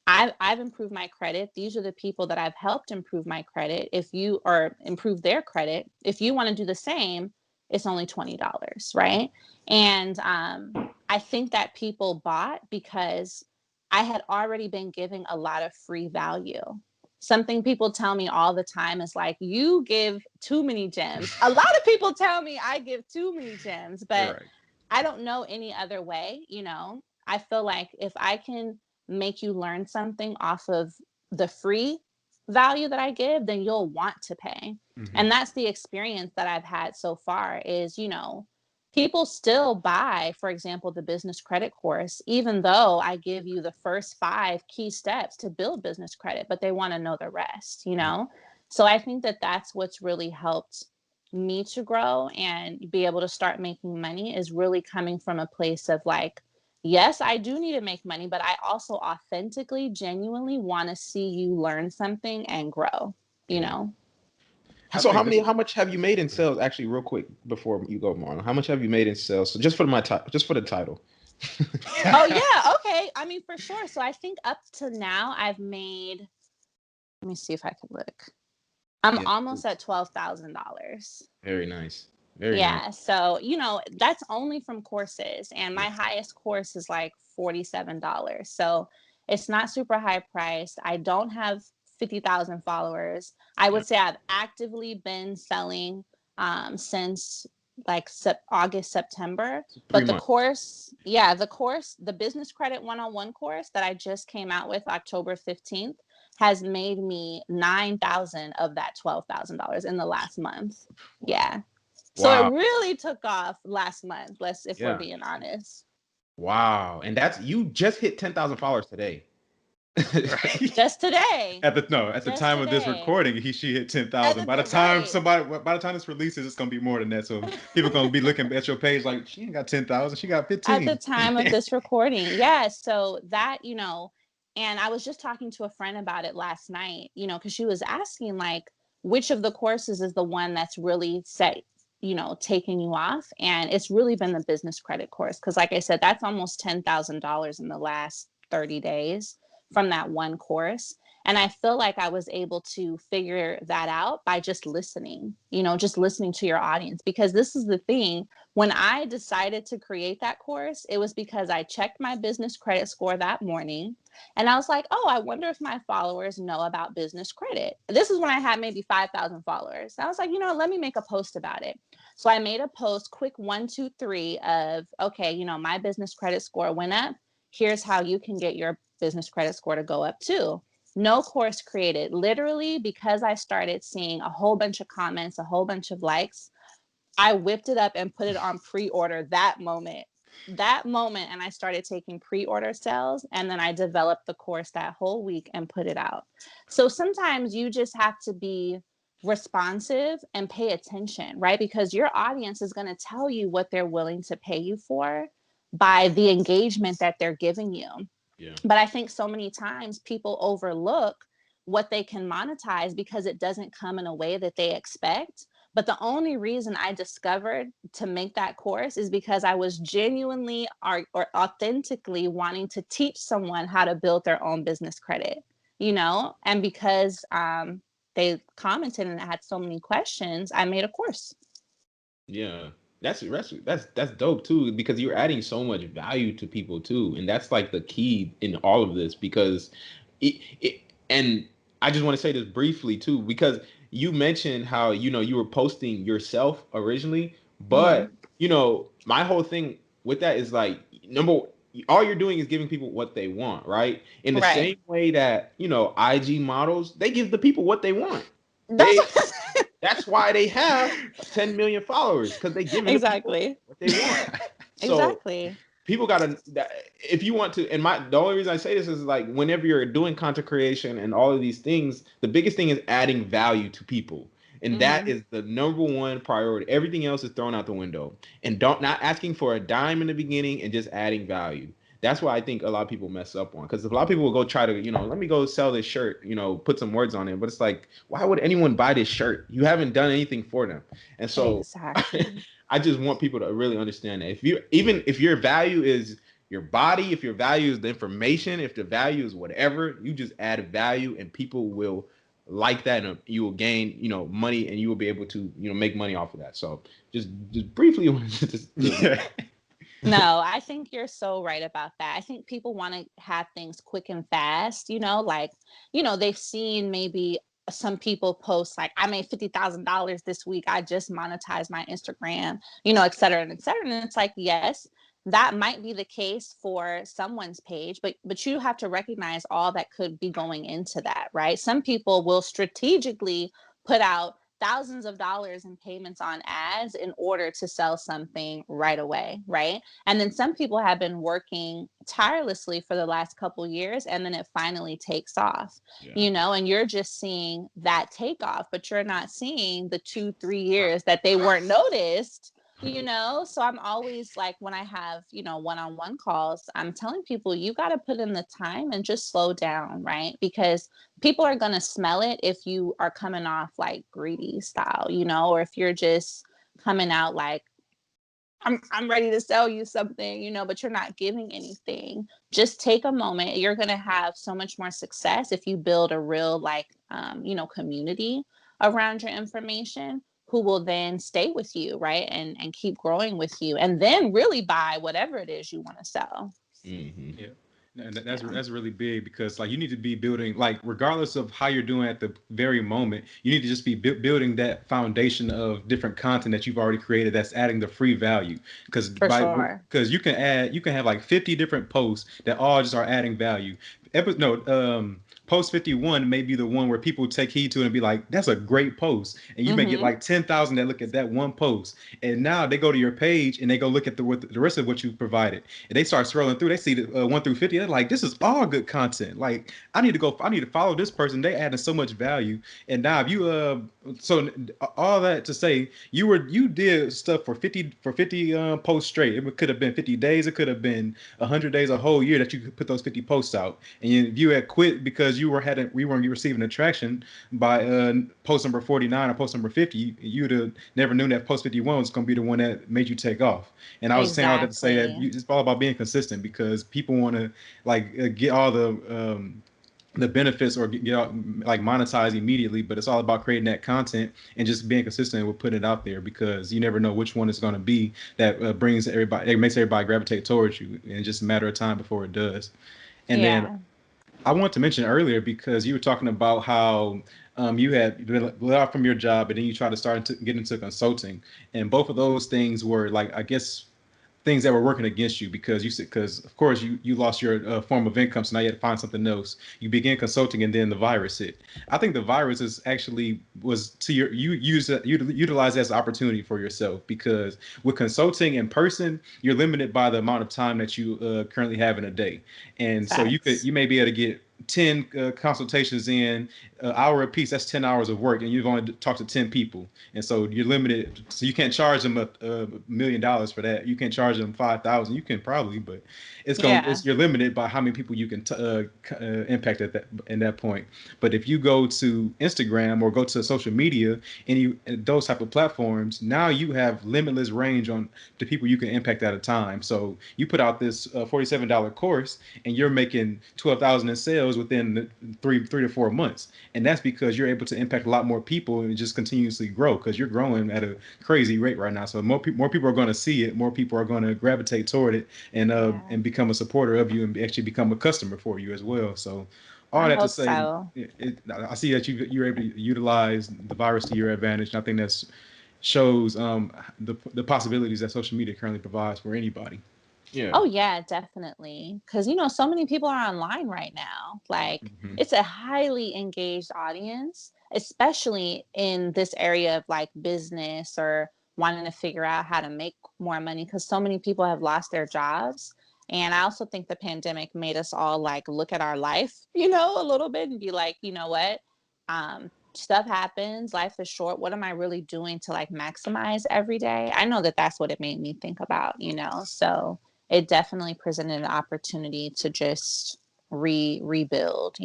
I've improved my credit. These are the people that I've helped improve my credit. If you or improve their credit, if you want to do the same, it's only $20, right? And I think that people bought because I had already been giving a lot of free value. Something people tell me all the time is like, you give too many gems. A lot of people tell me I give too many gems, but Right. I don't know any other way. I feel like if I can make you learn something off of the free value that I give, then you'll want to pay. Mhm. And that's the experience that I've had so far is, people still buy, for example, the business credit course, even though I give you the first 5 key steps to build business credit, but they want to know the rest. So I think that that's what's really helped me to grow and be able to start making money is really coming from a place of like, yes, I do need to make money, but I also authentically, genuinely want to see you learn something and grow, you Yeah. know? I So think this, how much have you made in sales? Actually, real quick before you go, Marlon, how much have you made in sales? So just for just for the title. Oh, yeah. Okay. I mean, for sure. So I think up to now, I've made, let me see if I can look. I'm Yeah. almost at $12,000. Very nice. Very nice. Yeah. So, that's only from courses. And my Yeah. highest course is like $47. So it's not super high priced. I don't have 50,000 followers. I would say I've actively been selling since like August, September. Three But the months. course, the business credit one-on-one course that I just came out with October 15th has made me 9,000 of that $12,000 in the last month. Yeah. So it Wow. really took off last month, if we're Yeah. being honest. Wow. And that's you just hit 10,000 followers today. right? Just today. At the Just time of this today. recording, she hit 10,000. Right. By the time this releases, it's gonna be more than that. So people gonna be looking at your page like she ain't got 10,000, she got At the 15. time of this recording. Yeah. So that, and I was just talking to a friend about it last night, because she was asking like, which of the courses is the one that's really set, taking you off. And it's really been the business credit course. Cause like I said, that's almost $10,000 in the last 30 days from that one course. And I feel like I was able to figure that out by just listening, just listening to your audience, because this is the thing. When I decided to create that course, it was because I checked my business credit score that morning. And I was like, oh, I wonder if my followers know about business credit. This is when I had maybe 5,000 followers. I was like, let me make a post about it. So I made a post, quick 1, 2, 3 of, okay, my business credit score went up. Here's how you can get your business credit score to go up too. No course created. Literally, because I started seeing a whole bunch of comments, a whole bunch of likes, I whipped it up and put it on pre-order that moment. And I started taking pre-order sales, and then I developed the course that whole week and put it out. So sometimes you just have to be responsive and pay attention, right? Because your audience is going to tell you what they're willing to pay you for by the engagement that they're giving you. Yeah. But I think so many times people overlook what they can monetize because it doesn't come in a way that they expect. But the only reason I discovered to make that course is because I was genuinely or authentically wanting to teach someone how to build their own business credit, and because they commented and had so many questions, I made a course. Yeah. That's dope too, because you're adding so much value to people too. And that's like the key in all of this, because and I just want to say this briefly too, because you mentioned how, you were posting yourself originally, but my whole thing with that is like, all you're doing is giving people what they want, right? In the Right. same way that, IG models, they give the people what they want. That's That's why they have 10 million followers, because they giving the people exactly. what they want. So Exactly. people gotta, if you want to, and the only reason I say this is like whenever you're doing content creation and all of these things, the biggest thing is adding value to people. And that Mm-hmm. is the number one priority. Everything else is thrown out the window. And don't not asking for a dime in the beginning and just adding value. That's why I think a lot of people mess up on, because a lot of people will go try to, let me go sell this shirt, put some words on it. But it's like, why would anyone buy this shirt? You haven't done anything for them. And so Exactly. I just want people to really understand that if your value is your body, if your value is the information, if the value is whatever, you just add value and people will like that, and you will gain, money, and you will be able to, make money off of that. So just briefly Yeah. No, I think you're so right about that. I think people want to have things quick and fast, like, they've seen maybe some people post like, I made $50,000 this week. I just monetized my Instagram, et cetera, and et cetera. And it's like, yes, that might be the case for someone's page, but you have to recognize all that could be going into that, right? Some people will strategically put out thousands of dollars in payments on ads in order to sell something right away, right? And then some people have been working tirelessly for the last couple years, and then it finally takes off, Yeah. and you're just seeing that takeoff, but you're not seeing the 2-3 years that they weren't noticed. So I'm always like, when I have, one-on-one calls, I'm telling people, you got to put in the time and just slow down, right? Because people are going to smell it if you are coming off like greedy style, or if you're just coming out like, I'm ready to sell you something, but you're not giving anything. Just take a moment. You're going to have so much more success if you build a real community around your information, who will then stay with you, right? And keep growing with you, and then really buy whatever it is you want to sell. Mm-hmm. Yeah. And that's Yeah. that's really big, because like you need to be building, like regardless of how you're doing at the very moment, you need to just be building that foundation of different content that you've already created that's adding the free value. Because For sure. you can have like 50 different posts that all just are adding value. No, post 51 may be the one where people take heed to it and be like, that's a great post, and you may get Mm-hmm. like 10,000 that look at that one post, and now they go to your page and they go look at the rest of what you provided, and they start scrolling through. They see the 1 through 50. They're like, this is all good content. Like, I need to follow this person. They adding so much value. And now if you so all that to say, you did stuff for 50 posts straight. It could have been 50 days. It could have been 100 days, a whole year that you could put those 50 posts out. And if you had quit because we weren't receiving attraction by post number 49 or post number 50, you'd have never known that post 51 was going to be the one that made you take off. And I was saying all that to say that Exactly. it's all about being consistent, because people want to like get all the benefits or get out, like monetize immediately, but it's all about creating that content and just being consistent with putting it out there, because you never know which one is going to be that brings everybody, it makes everybody gravitate towards you, and it's just a matter of time before it does. And then Yeah. I wanted to mention earlier, because you were talking about how you had been let off from your job and then you tried to start to get into consulting, and both of those things were like, I guess, things that were working against you, because you said, because of course you lost your form of income, so now you had to find something else. You began consulting, and then the virus hit. I think the virus is actually was to you utilize as an opportunity for yourself, because with consulting in person, you're limited by the amount of time that you currently have in a day, and so Facts. you may be able to get 10 consultations in hour a piece. That's 10 hours of work, and you've only talked to 10 people, and so you're limited. So you can't charge them $1 million for that. You can charge them 5,000. You can probably, but Yeah. you're limited by how many people you can impact at that in that point. But if you go to Instagram or go to social media, those type of platforms, now you have limitless range on the people you can impact at a time. So you put out this $47 course, and you're making 12,000 in sales within the three to 4 months, and that's because you're able to impact a lot more people and just continuously grow, because you're growing at a crazy rate right now. So more people are going to see it, more people are going to gravitate toward it, Yeah. and become a supporter of you, and actually become a customer for you as well. So all I that to hope say, so. I see that you're able to utilize the virus to your advantage, and I think that's shows the possibilities that social media currently provides for anybody. Yeah. Oh yeah, definitely. Because so many people are online right now. Like, Mhm. it's a highly engaged audience, especially in this area of like business or wanting to figure out how to make more money, because so many people have lost their jobs. And I also think the pandemic made us all like look at our life, a little bit and be like, you know what? Stuff happens, life is short. What am I really doing to like maximize every day? I know that that's what it made me think about, So it definitely presented an opportunity to just rebuild.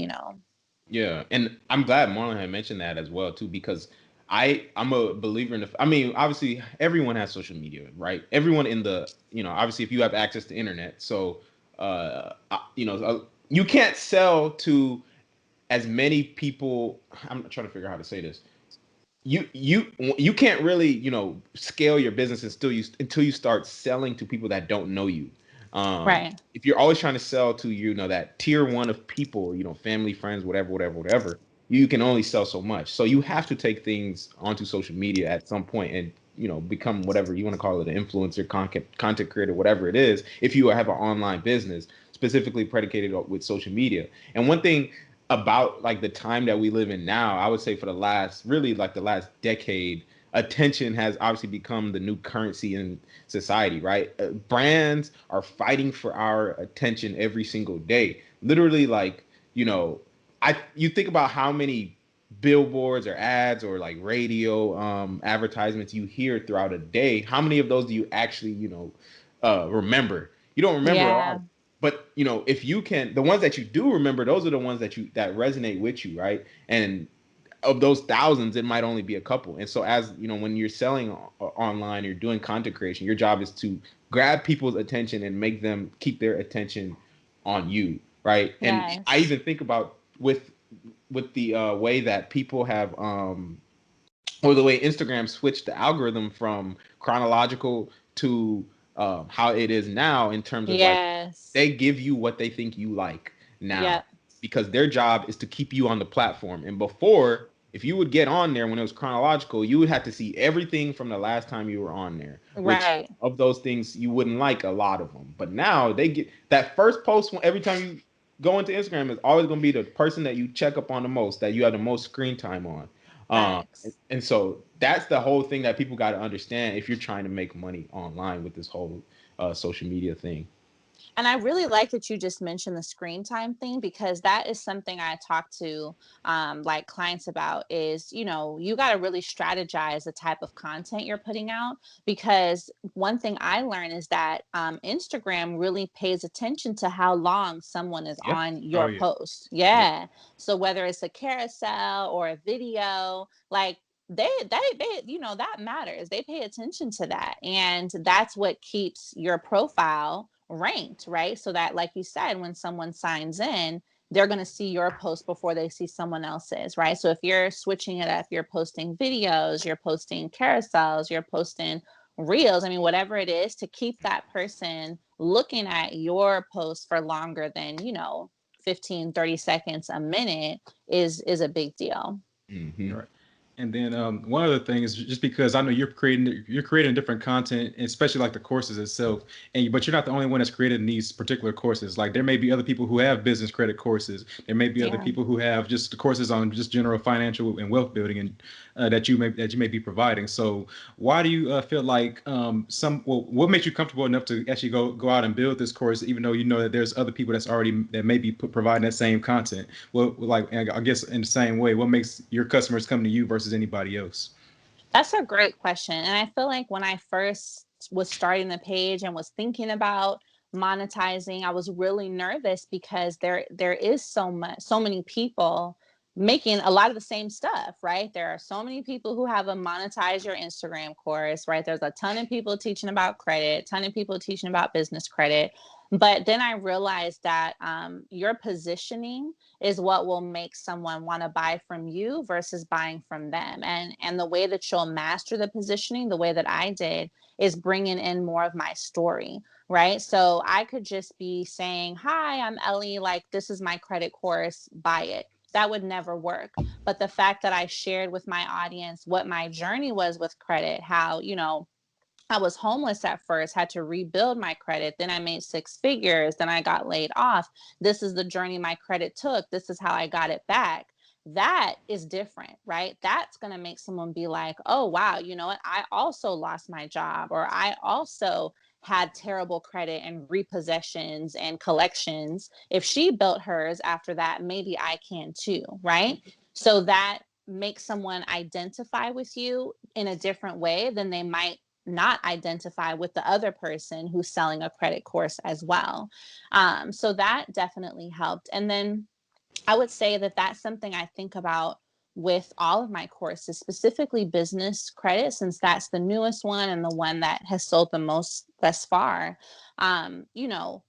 Yeah, and I'm glad Marlon had mentioned that as well too, because I'm a believer in I mean, obviously everyone has social media, right? Everyone in the obviously if you have access to internet, so you can't sell to as many people. I'm trying to figure out how to say this. You can't really scale your business until you start selling to people that don't know you. Right. If you're always trying to sell to that tier one of people, family, friends, whatever, you can only sell so much. So you have to take things onto social media at some point and become whatever you want to call it, an influencer, content creator, whatever it is. If you have an online business specifically predicated with social media, and one thing about like the time that we live in now, I would say for the last decade, attention has obviously become the new currency in society, right? Brands are fighting for our attention every single day. Literally, like, you think about how many billboards or ads or like radio advertisements you hear throughout a day. How many of those do you actually, remember? You don't remember a lot. Yeah. But if you can, the ones that you do remember, those are the ones that resonate with you, right? And of those thousands, it might only be a couple. And so, as when you're selling online, you're doing content creation, your job is to grab people's attention and make them keep their attention on you, right? And I Yes. even think about with the way that people have or the way Instagram switched the algorithm from chronological to how it is now, in terms of like Yes. they give you what they think you like now, Yep. because their job is to keep you on the platform. And before, if you would get on there when it was chronological, you would have to see everything from the last time you were on there, which Right. of those things you wouldn't like a lot of them. But now they get that first post every time you go into Instagram is always going to be the person that you check up on the most, that you have the most screen time on. Facts. And so that's the whole thing that people got to understand if you're trying to make money online with this whole social media thing. And I really like that you just mentioned the screen time thing, because that is something I talk to like clients about is, you got to really strategize the type of content you're putting out, because one thing I learned is that Instagram really pays attention to how long someone is Yeah. on Oh your yeah. post. Yeah. Yeah. So whether it's a carousel or a video, like they that matters. They pay attention to that, and that's what keeps your profile ranked, right? So that, like you said, when someone signs in, they're going to see your post before they see someone else's, right? So if you're switching it up, you're posting videos, you're posting carousels, you're posting reels, I mean, whatever it is, to keep that person looking at your post for longer than 15, 30 seconds, a minute is a big deal. Mm-hmm. Right. And then one other thing is just because I know you're creating different content, especially like the courses itself, but you're not the only one that's created these particular courses. Like there may be other people who have business credit courses. There may be other Yeah. people who have just the courses on just general financial and wealth building, and that you may be providing. So why do you feel like what makes you comfortable enough to actually go out and build this course, even though you know that there's other people that may be providing that same content? Well, like I guess in the same way, what makes your customers come to you versus anybody else? That's a great question. And I feel like when I first was starting the page and was thinking about monetizing, I was really nervous because there is so many people making a lot of the same stuff, right? There are so many people who have a monetize your Instagram course, right? There's a ton of people teaching about credit, a ton of people teaching about business credit. But then I realized that your positioning is what will make someone want to buy from you versus buying from them. And the way that you'll master the positioning, the way that I did, is bringing in more of my story, right? So I could just be saying, hi, I'm Ellie, like this is my credit course, buy it. That would never work. But the fact that I shared with my audience what my journey was with credit, how I was homeless at first, had to rebuild my credit. Then I made six figures. Then I got laid off. This is the journey my credit took. This is how I got it back. that is different, right? That's going to make someone be like, oh, wow, you know what? I also lost my job, or I also had terrible credit and repossessions and collections. If she built hers after that, maybe I can too, right? So that makes someone identify with you in a different way than they might not identify with the other person who's selling a credit course as well. So that definitely helped. And then I would say that that's something I think about with all of my courses, specifically business credit, since that's the newest one and the one that has sold the most thus far. You know,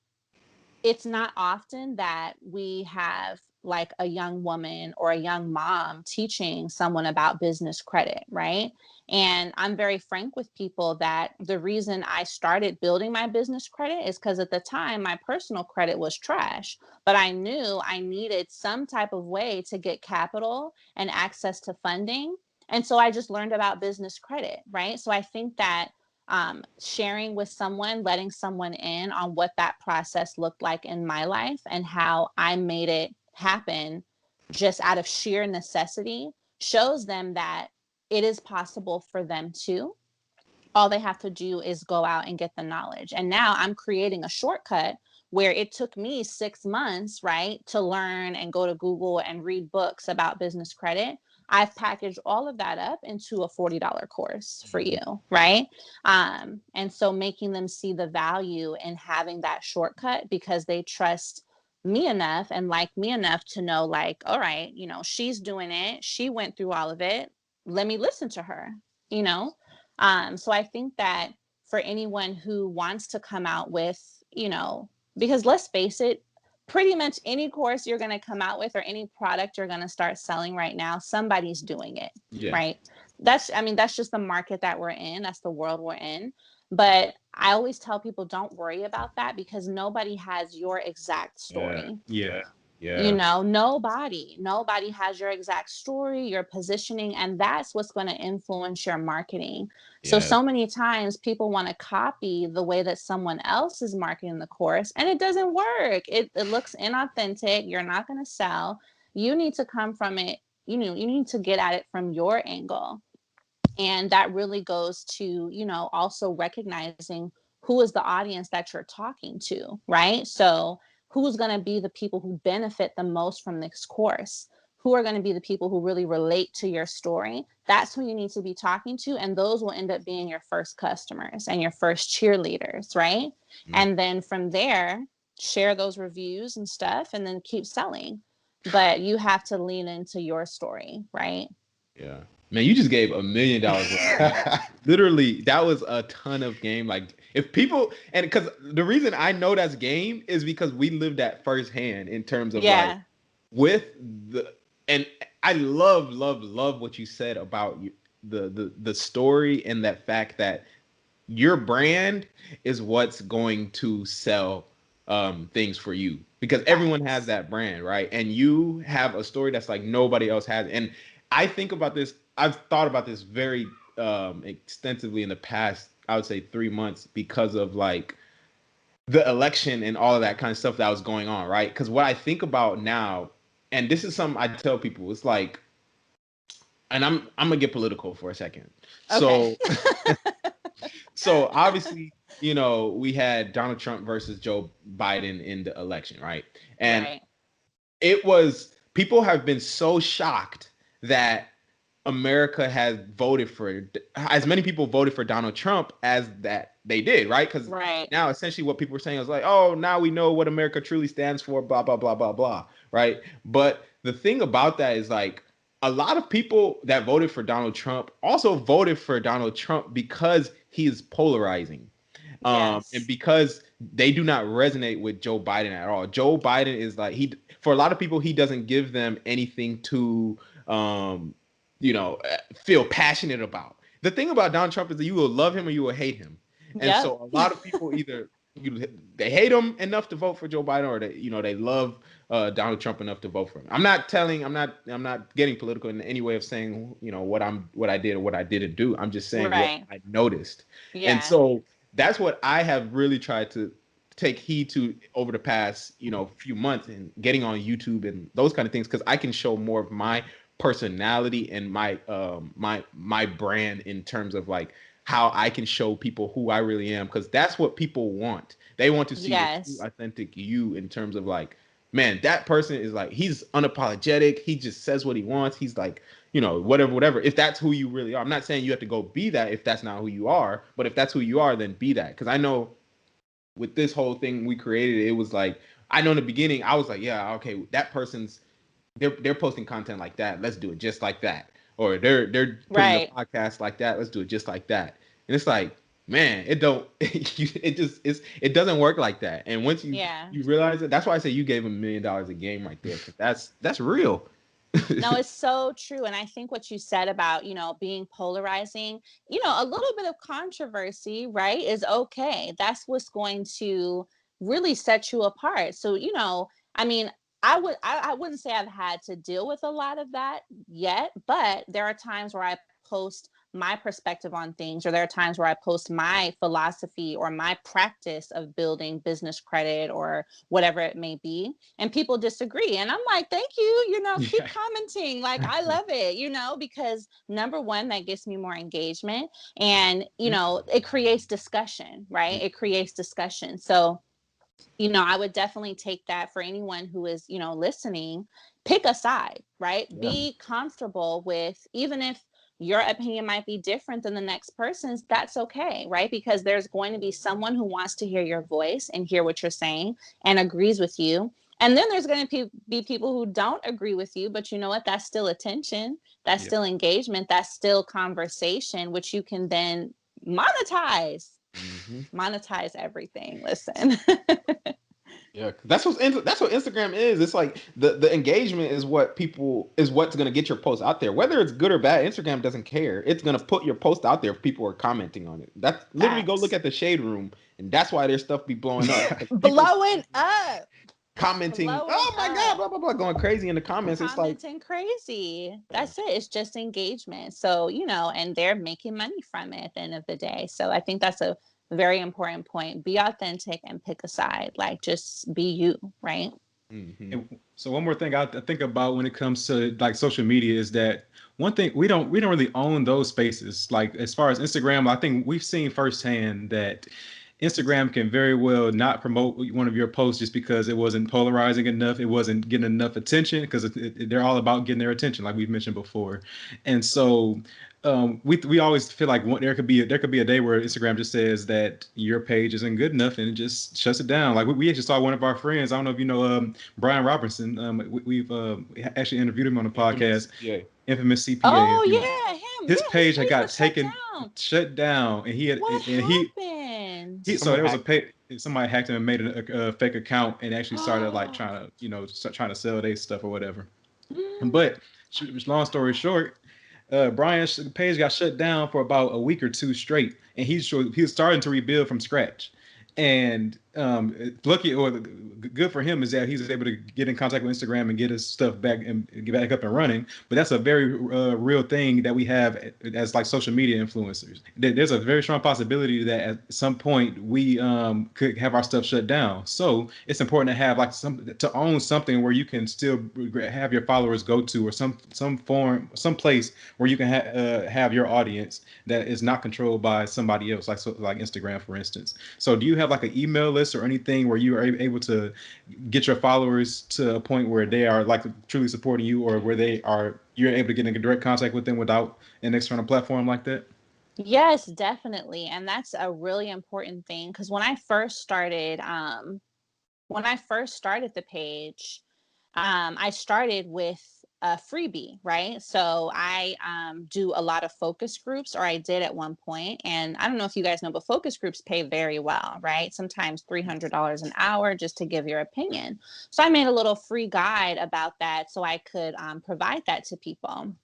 it's not often that we have like a young woman or a young mom teaching someone about business credit, right? And I'm very frank with people that the reason I started building my business credit is because at the time my personal credit was trash, but I knew I needed some type of way to get capital and access to funding. And so I just learned about business credit, right? So I think that sharing with someone, letting someone in on what that process looked like in my life and how I made it happen just out of sheer necessity shows them that it is possible for them too. All they have to do is go out and get the knowledge. And now I'm creating a shortcut where it took me 6 months, right, to learn and go to Google and read books about business credit. I've packaged all of that up into a $40 course for you, right? And so making them see the value in having that shortcut because they trust me enough and like me enough to know, like, all right, you know, she's doing it. She went through all of it. Let me listen to her, you know? So I think that for anyone who wants to come out with, you know, because let's face it, pretty much any course you're going to come out with or any product you're going to start selling right now, somebody's doing it, Yeah. right? I mean, that's just the market that we're in. That's the world we're in. But I always tell people don't worry about that because nobody has your exact Yeah. story. Yeah. You Yeah. know, nobody has your exact story, your positioning, and that's what's going to influence your marketing. So Yeah. so many times people want to copy the way that someone else is marketing the course, and it doesn't work. It looks inauthentic. You're not going to sell. You need to come from it. You know, you need to get at it from your angle. And that really goes to, you know, also recognizing who is the audience that you're talking to, right? So who's going to be the people who benefit the most from this course? Who are going to be the people who really relate to your story? That's who you need to be talking to. And those will end up being your first customers and your first cheerleaders, right? Mhm. And then from there, share those reviews and stuff and then keep selling. But you have to lean into your story, right? Yeah. Man, you just gave $1 million away. Literally, that was a ton of game. Like, if people, and because the reason I know that's game is because we lived that firsthand in terms of like Yeah. with the, and I love what you said about you, the story and that fact that your brand is what's going to sell things for you because everyone has Facts. that brand, right? And you have a story that's like nobody else has. And I think about this, I've thought about this very extensively in the past, I would say 3 months because of like the election and all of that kind of stuff that was going on, right? Because what I think about now, and this is something I tell people, it's like, and I'm gonna get political for a second. Okay. So so obviously, you know, we had Donald Trump versus Joe Biden in the election, right? And Right. it was people have been so shocked that America has voted for as many people voted for Donald Trump as that they did, right? Because Right. now essentially what people were saying was like, oh, now we know what America truly stands for, blah, blah, blah, blah, blah, right? But the thing about that is like a lot of people that voted for Donald Trump also voted for Donald Trump because he is polarizing. And Yes. because they do not resonate with Joe Biden at all. Joe Biden is like for a lot of people he doesn't give them anything to um feel passionate about. The thing about Donald Trump is that you will love him or you will hate him. And Yep. so a lot of people either they hate him enough to vote for Joe Biden or they love Donald Trump enough to vote for him. I'm not getting political in any way of saying, what I did or what I didn't do. I'm just saying what Right. I noticed. And Yeah. so that's what I have really tried to take heed to over the past, few months and getting on YouTube and those kind of things, because I can show more of my personality and my brand in terms of like how I can show people who I really am, because that's what people want. They want to see the true, Yes. authentic you in terms of like, man, that person is like, he's unapologetic. He just says what he wants. He's like, whatever. If that's who you really are, I'm not saying you have to go be that if that's not who you are, but if that's who you are, then be that. Because I know with this whole thing we created, it was like, I know in the beginning, I was like, yeah, okay, that person's they're posting content like that. Let's do it just like that. Or they're putting a Right. podcast like that. Let's do it just like that. And it's like, man, it don't it doesn't work like that. And once Yeah. you realize it, that's why I say you gave him $1 million a game right there. 'Cause that's real. No, it's so true. And I think what you said about, being polarizing, a little bit of controversy, right, is okay. That's what's going to really set you apart. So, I mean, I wouldn't say I've had to deal with a lot of that yet, but there are times where I post my perspective on things, or there are times where I post my philosophy or my practice of building business credit or whatever it may be, and people disagree, and I'm like, thank you, keep Yeah. commenting, like, I love it, because number one, that gets me more engagement, and it creates discussion, right? It creates discussion. So I would definitely take that for anyone who is, listening. Pick a side, right? Yeah. Be comfortable with, even if your opinion might be different than the next person's, that's okay, right? Because there's going to be someone who wants to hear your voice and hear what you're saying and agrees with you. And then there's going to be people who don't agree with you, but you know what? That's still attention. That's Yeah. still engagement. That's still conversation, which you can then monetize. Mm-hmm. Monetize everything. Listen. Yeah, that's what Instagram is. It's like the engagement is what's gonna get your post out there. Whether it's good or bad, Instagram doesn't care. It's gonna put your post out there if people are commenting on it. That's literally, go look Facts. at the shade room, and that's why their stuff be blowing up. People Blowing up. commenting, Blowing oh my god, up. blah blah blah, going crazy in the comments. It's like, Commenting crazy. yeah. That's it. It's just engagement. So, and they're making money from it at the end of the day. So I think that's a very important point. Be authentic and pick a side. Like, just be you, right? Mm-hmm. And so one more thing I think about when it comes to like social media is that one thing we don't really own those spaces. Like as far as Instagram, I think we've seen firsthand that Instagram can very well not promote one of your posts just because it wasn't polarizing enough, it wasn't getting enough attention, because they're all about getting their attention, like we've mentioned before. And so we always feel like there could be a day where Instagram just says that your page isn't good enough and it just shuts it down. Like we actually saw one of our friends. I don't know if you know Brian Robertson. We've actually interviewed him on the podcast. Yeah. Infamous CPA. Oh, If you yeah, him. His Yeah, his page had page got was shut taken, down. shut down, and he had What and happened? so Someone there was hacked. somebody hacked him and made a fake account and actually started like trying to sell their stuff or whatever. But long story short, Brian's page got shut down for about a week or two straight, and he was starting to rebuild from scratch. And lucky or good for him is that he's able to get in contact with Instagram and get his stuff back and get back up and running. But that's a very real thing that we have as like social media influencers. There's a very strong possibility that at some point we could have our stuff shut down. So it's important to have like to own something where you can still have your followers go to, or some place where you can have your audience that is not controlled by somebody else, like Instagram, for instance. So do you have like an email list or anything where you are able to get your followers to a point where they are like truly supporting you, or where you're able to get in direct contact with them without an external platform like that? Yes, definitely. And that's a really important thing, because when I first started the page, I started with a freebie, right? So I do a lot of focus groups, or I did at one point. And I don't know if you guys know, but focus groups pay very well, right? Sometimes $300 an hour just to give your opinion. So I made a little free guide about that so I could provide that to people.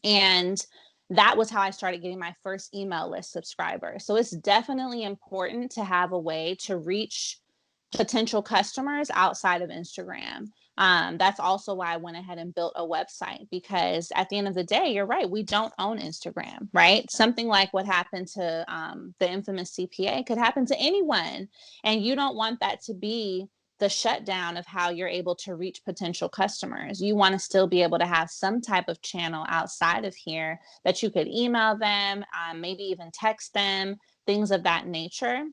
And that was how I started getting my first email list subscriber. So it's definitely important to have a way to reach potential customers outside of Instagram. That's also why I went ahead and built a website, because at the end of the day, you're right, we don't own Instagram, right? Something like what happened to the infamous CPA could happen to anyone. And you don't want that to be the shutdown of how you're able to reach potential customers. You want to still be able to have some type of channel outside of here that you could email them, maybe even text them, things of that nature,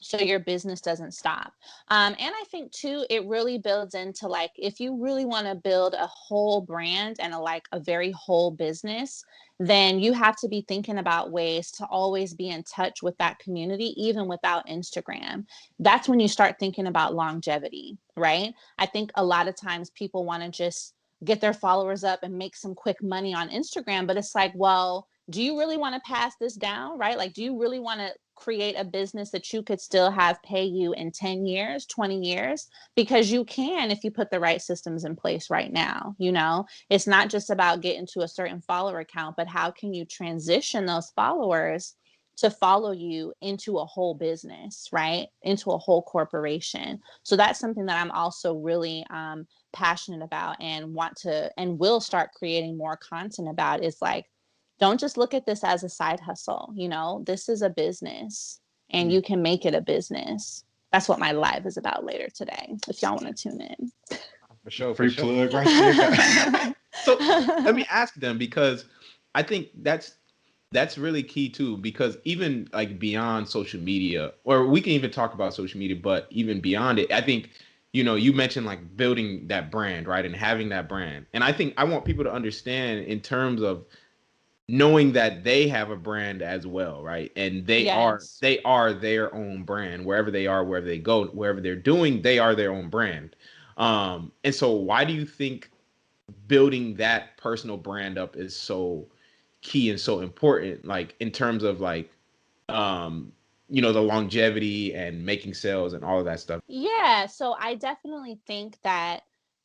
so your business doesn't stop. And I think too, it really builds into, like, if you really want to build a whole brand and a very whole business, then you have to be thinking about ways to always be in touch with that community, even without Instagram. That's when you start thinking about longevity, right? I think a lot of times people want to just get their followers up and make some quick money on Instagram, but it's like, well, do you really want to pass this down, right? Like, do you really want to create a business that you could still have pay you in 10 years, 20 years? Because you can, if you put the right systems in place right now. It's not just about getting to a certain follower count, but how can you transition those followers to follow you into a whole business, right? Into a whole corporation. So that's something that I'm also really passionate about, and want to and will start creating more content about, is like, don't just look at this as a side hustle. This is a business, and you can make it a business. That's what my live is about later today, if y'all want to tune in. For sure. Free plug right there. So let me ask them, because I think that's really key too, because even like beyond social media, or we can even talk about social media, but even beyond it, I think, you mentioned like building that brand, right? And having that brand. And I think I want people to understand in terms of knowing that they have a brand as well, right? And Yes. they are their own brand wherever they are, wherever they go, wherever they're doing, they are their own brand. And so why do you think building that personal brand up is so key and so important, like in terms of like the longevity and making sales and all of that stuff? Yeah, so I definitely think that,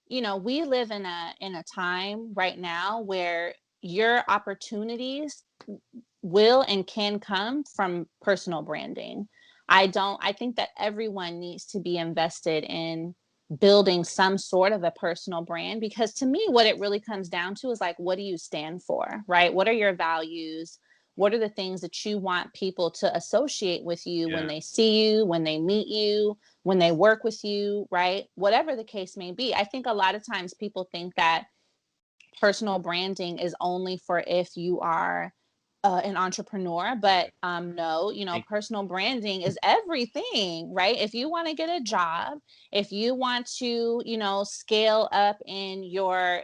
we live in a time right now where your opportunities will and can come from personal branding. I think that everyone needs to be invested in building some sort of a personal brand, because to me, what it really comes down to is like, what do you stand for, right? What are your values? What are the things that you want people to associate with you when they see you, when they meet you, when they work with you, right? Whatever the case may be. I think a lot of times people think that personal branding is only for if you are an entrepreneur, but no, personal branding is everything, right? If you want to get a job, if you want to, scale up in your,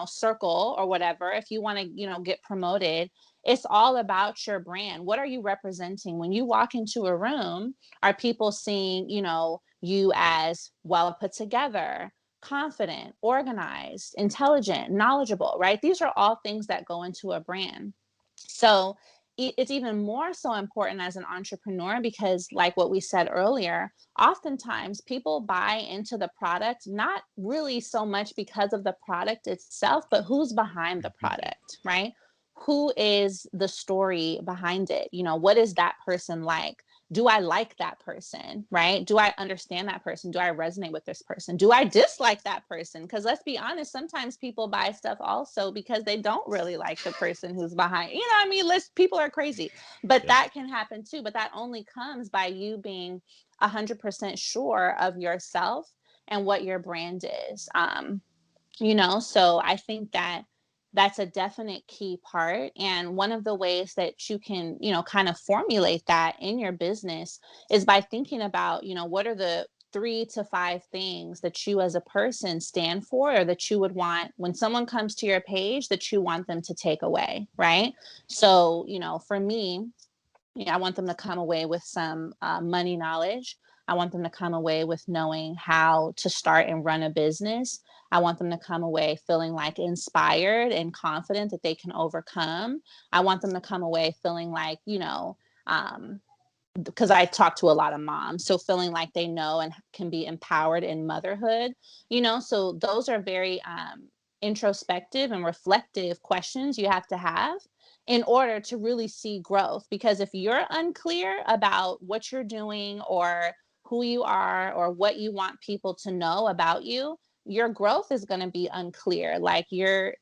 circle or whatever, if you want to, get promoted, it's all about your brand. What are you representing when you walk into a room? Are people seeing, you as well put together, confident, organized, intelligent, knowledgeable, right? These are all things that go into a brand. So it's even more so important as an entrepreneur, because like what we said earlier, oftentimes people buy into the product, not really so much because of the product itself, but who's behind the product, right? Who is the story behind it? What is that person like? Do I like that person, right? Do I understand that person? Do I resonate with this person? Do I dislike that person? Because let's be honest, sometimes people buy stuff also because they don't really like the person who's behind. What I mean? People are crazy, but that can happen too. But that only comes by you being 100% sure of yourself and what your brand is. So I think that that's a definite key part. And one of the ways that you can, kind of formulate that in your business is by thinking about, what are the 3 to 5 things that you as a person stand for, or that you would want when someone comes to your page, that you want them to take away, right? So, for me, I want them to come away with some money knowledge. I want them to come away with knowing how to start and run a business. I want them to come away feeling like inspired and confident that they can overcome. I want them to come away feeling like, because I talk to a lot of moms, so feeling like they know and can be empowered in motherhood, so those are very introspective and reflective questions you have to have in order to really see growth. Because if you're unclear about what you're doing or who you are or what you want people to know about you, your growth is going to be unclear. Like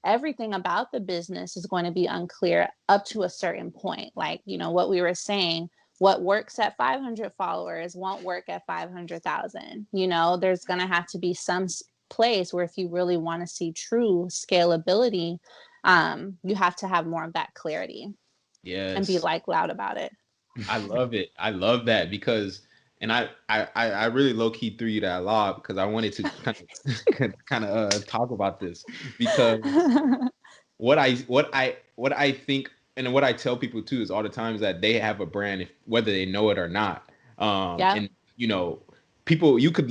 everything about the business is going to be unclear up to a certain point. Like, what we were saying, what works at 500 followers won't work at 500,000. There's going to have to be some place where if you really want to see true scalability, you have to have more of that clarity and be Yes. like loud about it. I love it. I love that because, and I really low key threw you that lob because I wanted to kind of talk about this because what I think and what I tell people too is all the times that they have a brand, if whether they know it or not. Yeah. And people, you could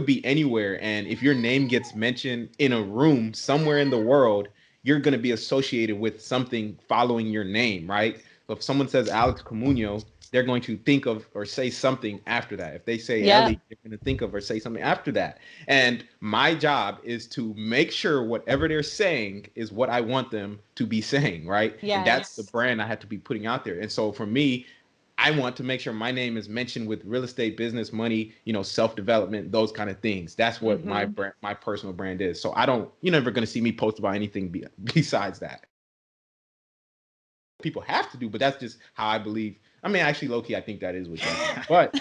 be anywhere, and if your name gets mentioned in a room somewhere in the world, you're gonna be associated with something following your name, right? So if someone says Alex Comunio, they're going to think of or say something after that. If they say Yeah. Ellie, they're going to think of or say something after that. And my job is to make sure whatever they're saying is what I want them to be saying, right? And that's the Yes. brand I have to be putting out there. And so for me, I want to make sure my name is mentioned with real estate, business, money, self-development, those kind of things. That's what my brand, my personal brand is. So you're never going to see me post about anything besides that. People have to do, but that's just how I believe. I mean, actually, low key, I think that is what you do. But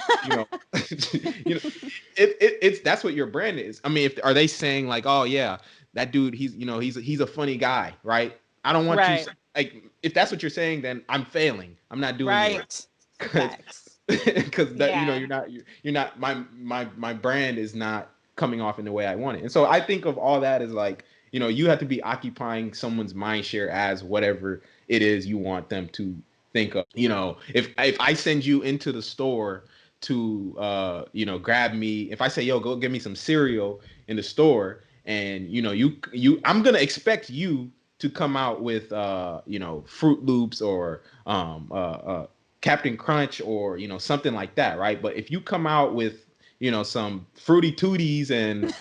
it's that's what your brand is. I mean, are they saying like, oh yeah, that dude, he's a funny guy, right? I don't want you Right. like if that's what you're saying, then I'm failing. I'm not doing it Right. because Facts. that Yeah. you're not my brand is not coming off in the way I want it. And so I think of all that as like, you have to be occupying someone's mind share as whatever it is you want them to think of. If I send you into the store to grab me, if I say, yo, go get me some cereal in the store, and I'm gonna expect you to come out with Fruit Loops or Captain Crunch or something like that, right? But if you come out with some Fruity Tooties and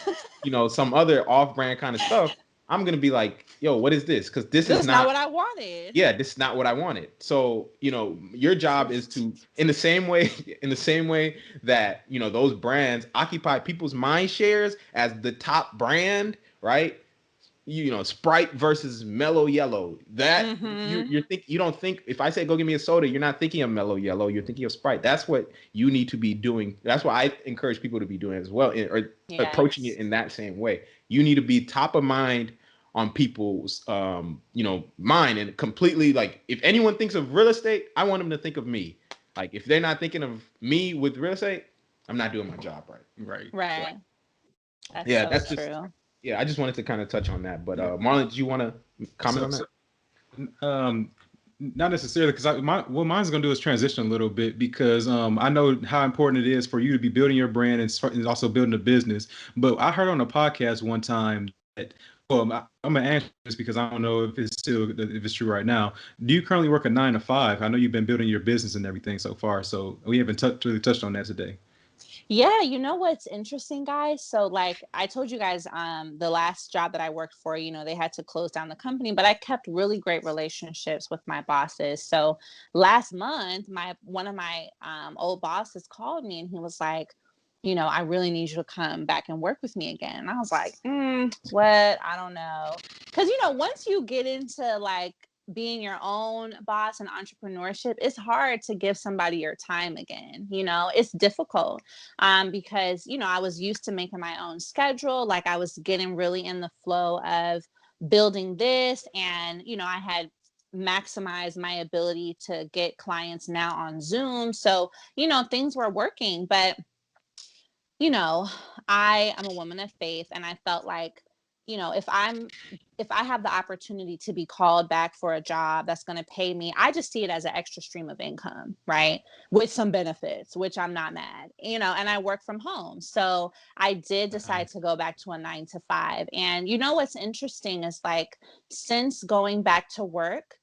some other off-brand kind of stuff, I'm gonna be like, yo, what is this? Because this is not not what I wanted. yeah, this is not what I wanted. So, your job is to, in the same way, that, those brands occupy people's mind shares as the top brand, right? Sprite versus Mellow Yellow. That you don't think if I say go get me a soda, you're not thinking of Mellow Yellow, you're thinking of Sprite. That's what you need to be doing. That's what I encourage people to be doing as well, or approaching it in that same way. You need to be top of mind on people's mind, and completely like if anyone thinks of real estate, I want them to think of me. Like if they're not thinking of me with real estate, I'm not doing my job right. Right. Yeah, That's that's so just true. yeah, I just wanted to kind of touch on that. But Marlon, did you want to comment on that? Not necessarily, because what mine's going to do is transition a little bit, because I know how important it is for you to be building your brand and also building a business. But I heard on a podcast one time that, well, I'm going to answer this because I don't know if it's true right now. Do you currently work a 9 to 5? I know you've been building your business and everything so far, so we haven't really touched on that today. Yeah, you know what's interesting, guys? So like I told you guys, the last job that I worked for, they had to close down the company, but I kept really great relationships with my bosses. So last month, one of my old bosses called me and he was like, I really need you to come back and work with me again. And I was like, what? I don't know. Because, once you get into like being your own boss and entrepreneurship, it's hard to give somebody your time again. It's difficult because, I was used to making my own schedule. Like I was getting really in the flow of building this. And, I had maximized my ability to get clients now on Zoom. So, things were working. But I am a woman of faith, and I felt like, if I have the opportunity to be called back for a job that's going to pay me, I just see it as an extra stream of income, right? With some benefits, which I'm not mad, and I work from home. So I did decide to go back to a 9 to 5. And what's interesting is like, since going back to work,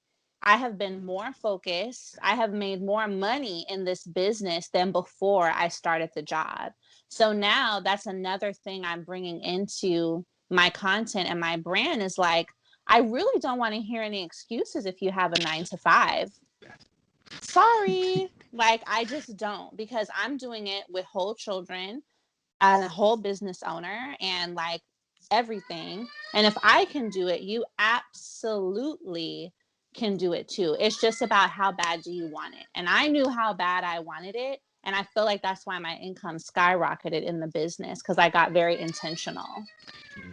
I have been more focused. I have made more money in this business than before I started the job. So now that's another thing I'm bringing into my content and my brand is like, I really don't want to hear any excuses if you have a 9 to 5. Sorry. Like, I just don't, because I'm doing it with whole children and a whole business owner. And like, everything. And if I can do it, you absolutely can do it too. It's just about how bad do you want it. And I knew how bad I wanted it. And I feel like that's why my income skyrocketed in the business, because I got very intentional.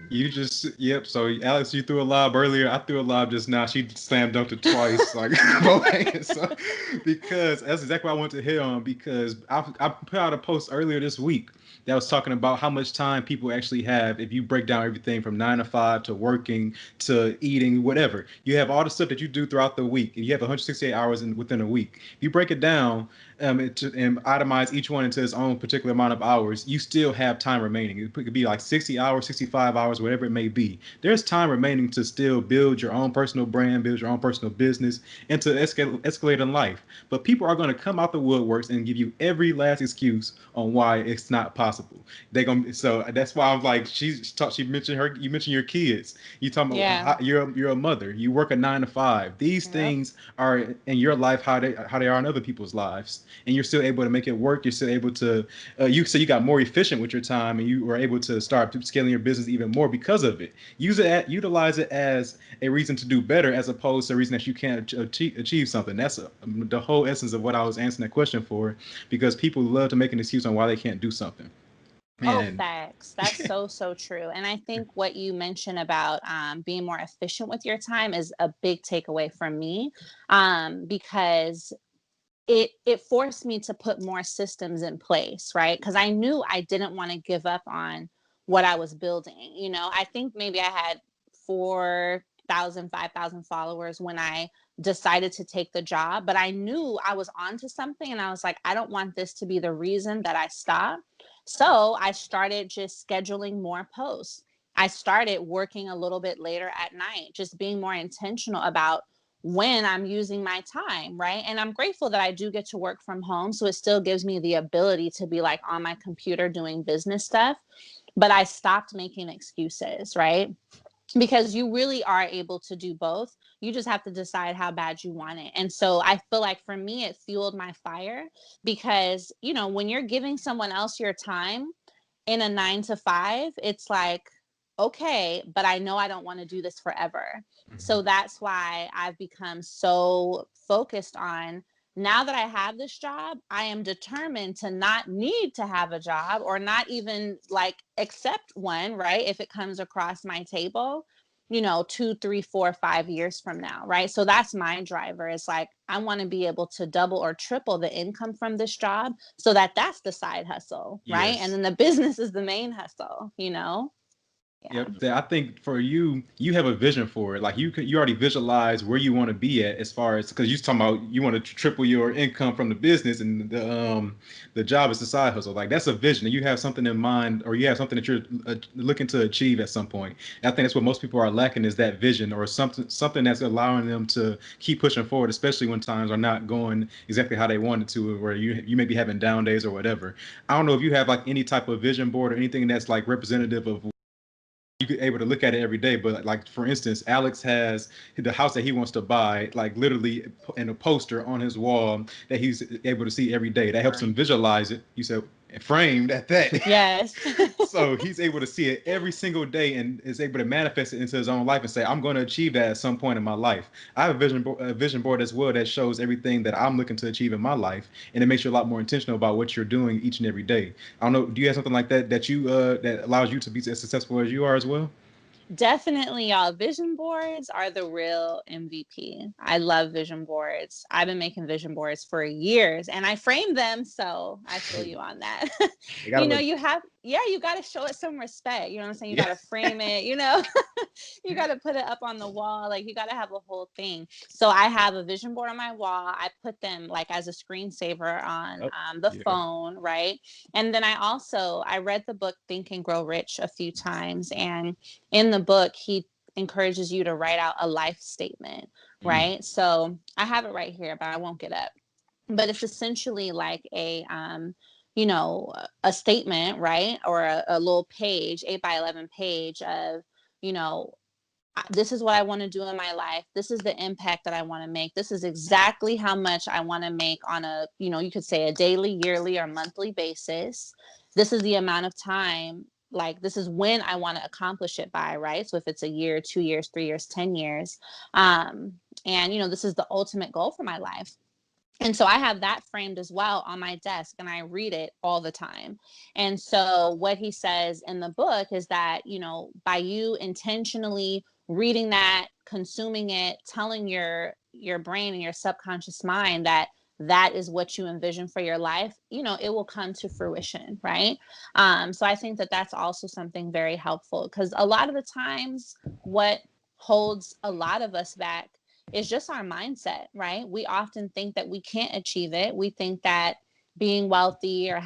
You just, yep. So Alex, you threw a lob earlier. I threw a lob just now. She slam dunked it twice, like both hands. So, because that's exactly what I want to hit on. Because I put out a post earlier this week that was talking about how much time people actually have if you break down everything from 9 to 5 to working to eating, whatever. You have all the stuff that you do throughout the week. You have 168 hours within a week. If you break it down, and itemize each one into its own particular amount of hours, you still have time remaining. It could be like 60 hours, 65 hours, whatever it may be. There's time remaining to still build your own personal brand, build your own personal business, and to escalate in life. But people are going to come out the woodworks and give you every last excuse on why it's not possible. They're gonna, so that's why I'm like, she mentioned her. You mentioned your kids. You talking about Yeah. you're a mother. You work a 9 to 5. These Yep. things are in your life how they are in other people's lives, and you're still able to make it work. You're still able to you got more efficient with your time, and you were able to start scaling your business even more because of it. Utilize it as a reason to do better, as opposed to a reason that you can't achieve something. That's the whole essence of what I was answering that question for, because people love to make an excuse on why they can't do something. Oh, And facts. That's so true. And I think what you mentioned about being more efficient with your time is a big takeaway from me, because it forced me to put more systems in place, right? Because I knew I didn't want to give up on what I was building. I think maybe I had 4,000, 5,000 followers when I decided to take the job, but I knew I was onto something, and I was like, I don't want this to be the reason that I stop. So I started just scheduling more posts. I started working a little bit later at night, just being more intentional about when I'm using my time, right? And I'm grateful that I do get to work from home. So it still gives me the ability to be like on my computer doing business stuff. But I stopped making excuses, right? Because you really are able to do both. You just have to decide how bad you want it. And so I feel like for me, it fueled my fire, because, when you're giving someone else your time in a 9 to 5, it's like, okay, but I know I don't want to do this forever. So that's why I've become so focused on, now that I have this job, I am determined to not need to have a job, or not even like accept one, right? If it comes across my table, 2, 3, 4, 5 years from now, right? So that's my driver. It's like, I want to be able to double or triple the income from this job, so that's the side hustle, right? And yes. then the business is the main hustle, Yeah. Yep. I think for you, you have a vision for it. Like you already visualize where you want to be at, as far as, because you're talking about you want to triple your income from the business, and the job is the side hustle. Like, that's a vision. You have something in mind, or you have something that you're looking to achieve at some point. And I think that's what most people are lacking, is that vision, or something that's allowing them to keep pushing forward, especially when times are not going exactly how they wanted to, where you may be having down days or whatever. I don't know if you have like any type of vision board or anything that's like representative of you could able to look at it every day. But like, for instance, Alex has the house that he wants to buy, like literally in a poster on his wall that he's able to see every day. That helps him visualize it. You said framed at that. Yes. So he's able to see it every single day, and is able to manifest it into his own life and say, I'm going to achieve that at some point in my life. I have a vision board as well that shows everything that I'm looking to achieve in my life, and it makes you a lot more intentional about what you're doing each and every day. I don't know, do you have something like that that you that allows you to be as successful as you are as well? Definitely, y'all. Vision boards are the real MVP. I love vision boards. I've been making vision boards for years, and I frame them. So I feel you on that. They gotta look. You got to show it some respect. You know what I'm saying? You Yeah. got to frame it, you got to put it up on the wall. Like, you got to have a whole thing. So I have a vision board on my wall. I put them like as a screensaver on Oh, the yeah. phone, right? And then I read the book Think and Grow Rich a few times, and in the book, he encourages you to write out a life statement, right? So I have it right here, but I won't get up. But it's essentially like a statement, right? Or a little page, 8 by 11 page of, you know, this is what I want to do in my life. This is the impact that I want to make. This is exactly how much I want to make on you could say a daily, yearly, or monthly basis. This is the amount of time like, this is when I want to accomplish it by, right? So if it's a year, 2 years, 3 years, 10 years, and, you know, this is the ultimate goal for my life. And so I have that framed as well on my desk, and I read it all the time. And so what he says in the book is that, you know, by you intentionally reading that, consuming it, telling your brain and your subconscious mind that that is what you envision for your life, you know, it will come to fruition, right? So I think that that's also something very helpful, because a lot of the times what holds a lot of us back is just our mindset, right? We often think that we can't achieve it. We think that being wealthy or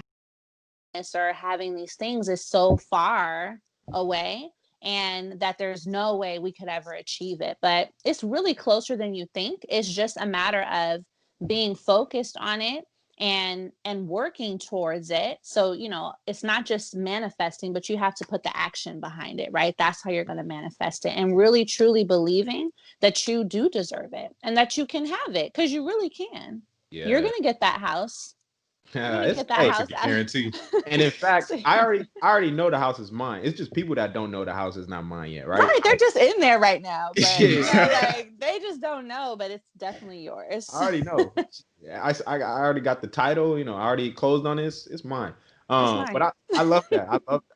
having these things is so far away, and that there's no way we could ever achieve it. But it's really closer than you think. It's just a matter of being focused on it and working towards it. So, you know, it's not just manifesting, but you have to put the action behind it, right? That's how you're going to manifest it, and really truly believing that you do deserve it and that you can have it, because you really can. You're Yeah. going to get that house. You're going to It's get that hey, That's a house out. guarantee. and in fact, So- I already know the house is mine. It's just people that don't know the house is not mine yet, right? right, they're just in there right now, but you know, Yeah. like, they just don't know, but it's definitely yours. I already know. Yeah, I already got the title. You know, I already closed on this. It's mine. It's But mine. I love that.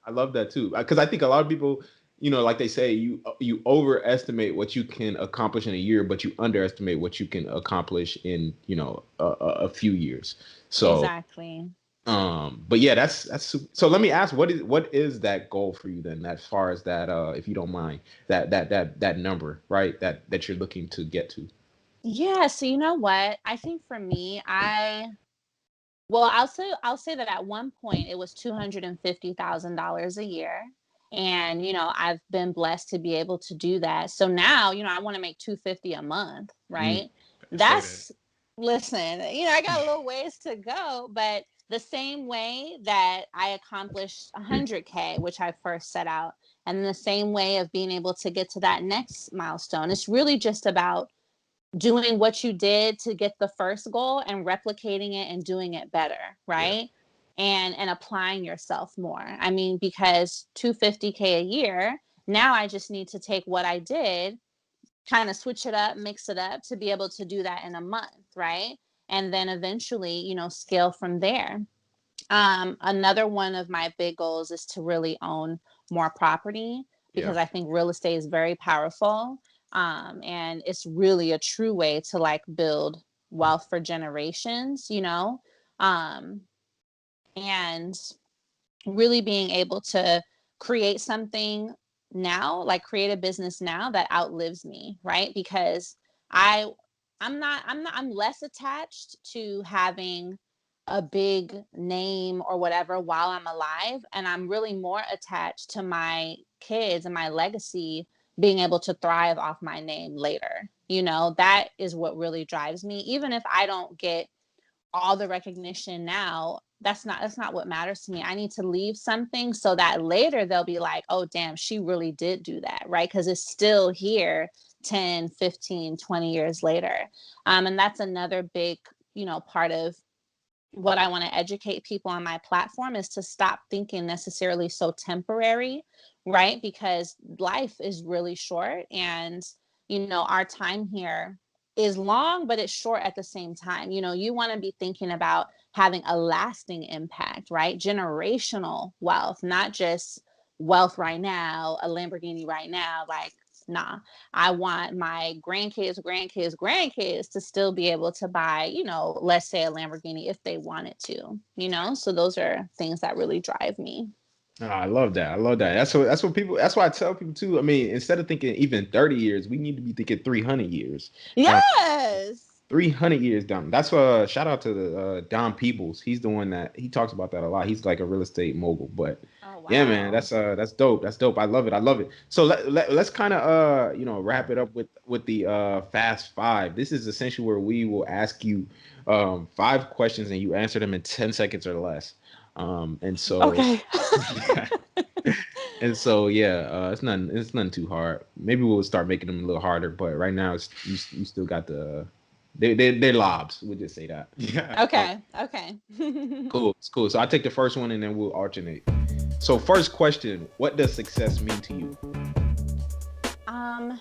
I love that too, because I think a lot of people, you know, like they say, you overestimate what you can accomplish in a year, but you underestimate what you can accomplish in, you know, a few years. So Exactly. but yeah, so let me ask, what is that goal for you then, as far as that, if you don't mind, that number, right, that you're looking to get to? Yeah, so you know what? I think for me, well, I'll say that at one point it was $250,000 a year. And, you know, I've been blessed to be able to do that. So now, you know, I want to make 250 a month, Mm, right? Say that. That's Listen, you know, I got a little ways to go, but the same way that I accomplished 100K, which I first set out, and the same way of being able to get to that next milestone, it's really just about doing what you did to get the first goal and replicating it and doing it better, yeah, right? And applying yourself more. I mean, because 250K a year, now I just need to take what I did, kind of switch it up, mix it up to be able to do that in a month, right? And then eventually, you know, scale from there. Another one of my big goals is to really own more property, yeah, because I think real estate is very powerful. And it's really a true way to like build wealth for generations, you know? Um, and really being able to create something now, like create a business now that outlives me, right? Because I I'm less attached to having a big name or whatever while I'm alive, and I'm really more attached to my kids and my legacy being able to thrive off my name later. You know, that is what really drives me. Even if I don't get all the recognition now, that's not what matters to me. I need to leave something so that later they'll be like, oh damn, she really did do that, right? Because it's still here 10, 15, 20 years later. And that's another big, you know, part of what I want to educate people on my platform, is to stop thinking necessarily so temporary, right? Because life is really short, and, you know, our time here is long, but it's short at the same time. You know, you want to be thinking about having a lasting impact, right? Generational wealth, not just wealth right now, a Lamborghini right now. Like, nah, I want my grandkids to still be able to buy, you know, let's say a Lamborghini if they wanted to, you know? So those are things that really drive me. oh, I love that. I love that. That's what people. That's why I tell people too. I mean, instead of thinking even 30 years, we need to be thinking 300 years. Um, Yes. 300 years down. That's shout out to the Don Peebles. He's the one that he talks about that a lot. He's like a real estate mogul. But Oh, yeah, man, wow. that's dope. That's dope. I love it. I love it. So let's kind of you know, wrap it up with the fast five. This is essentially where we will ask you 5 questions and you answer them in 10 seconds or less. And so Okay. yeah. And so yeah, it's nothing too hard. Maybe we'll start making them a little harder, but right now it's you still got the they're lobs. We'll just say that. Yeah. Uh, Okay. Okay. cool. It's cool. So I take the first one and then we'll alternate. So first question, what does success mean to you?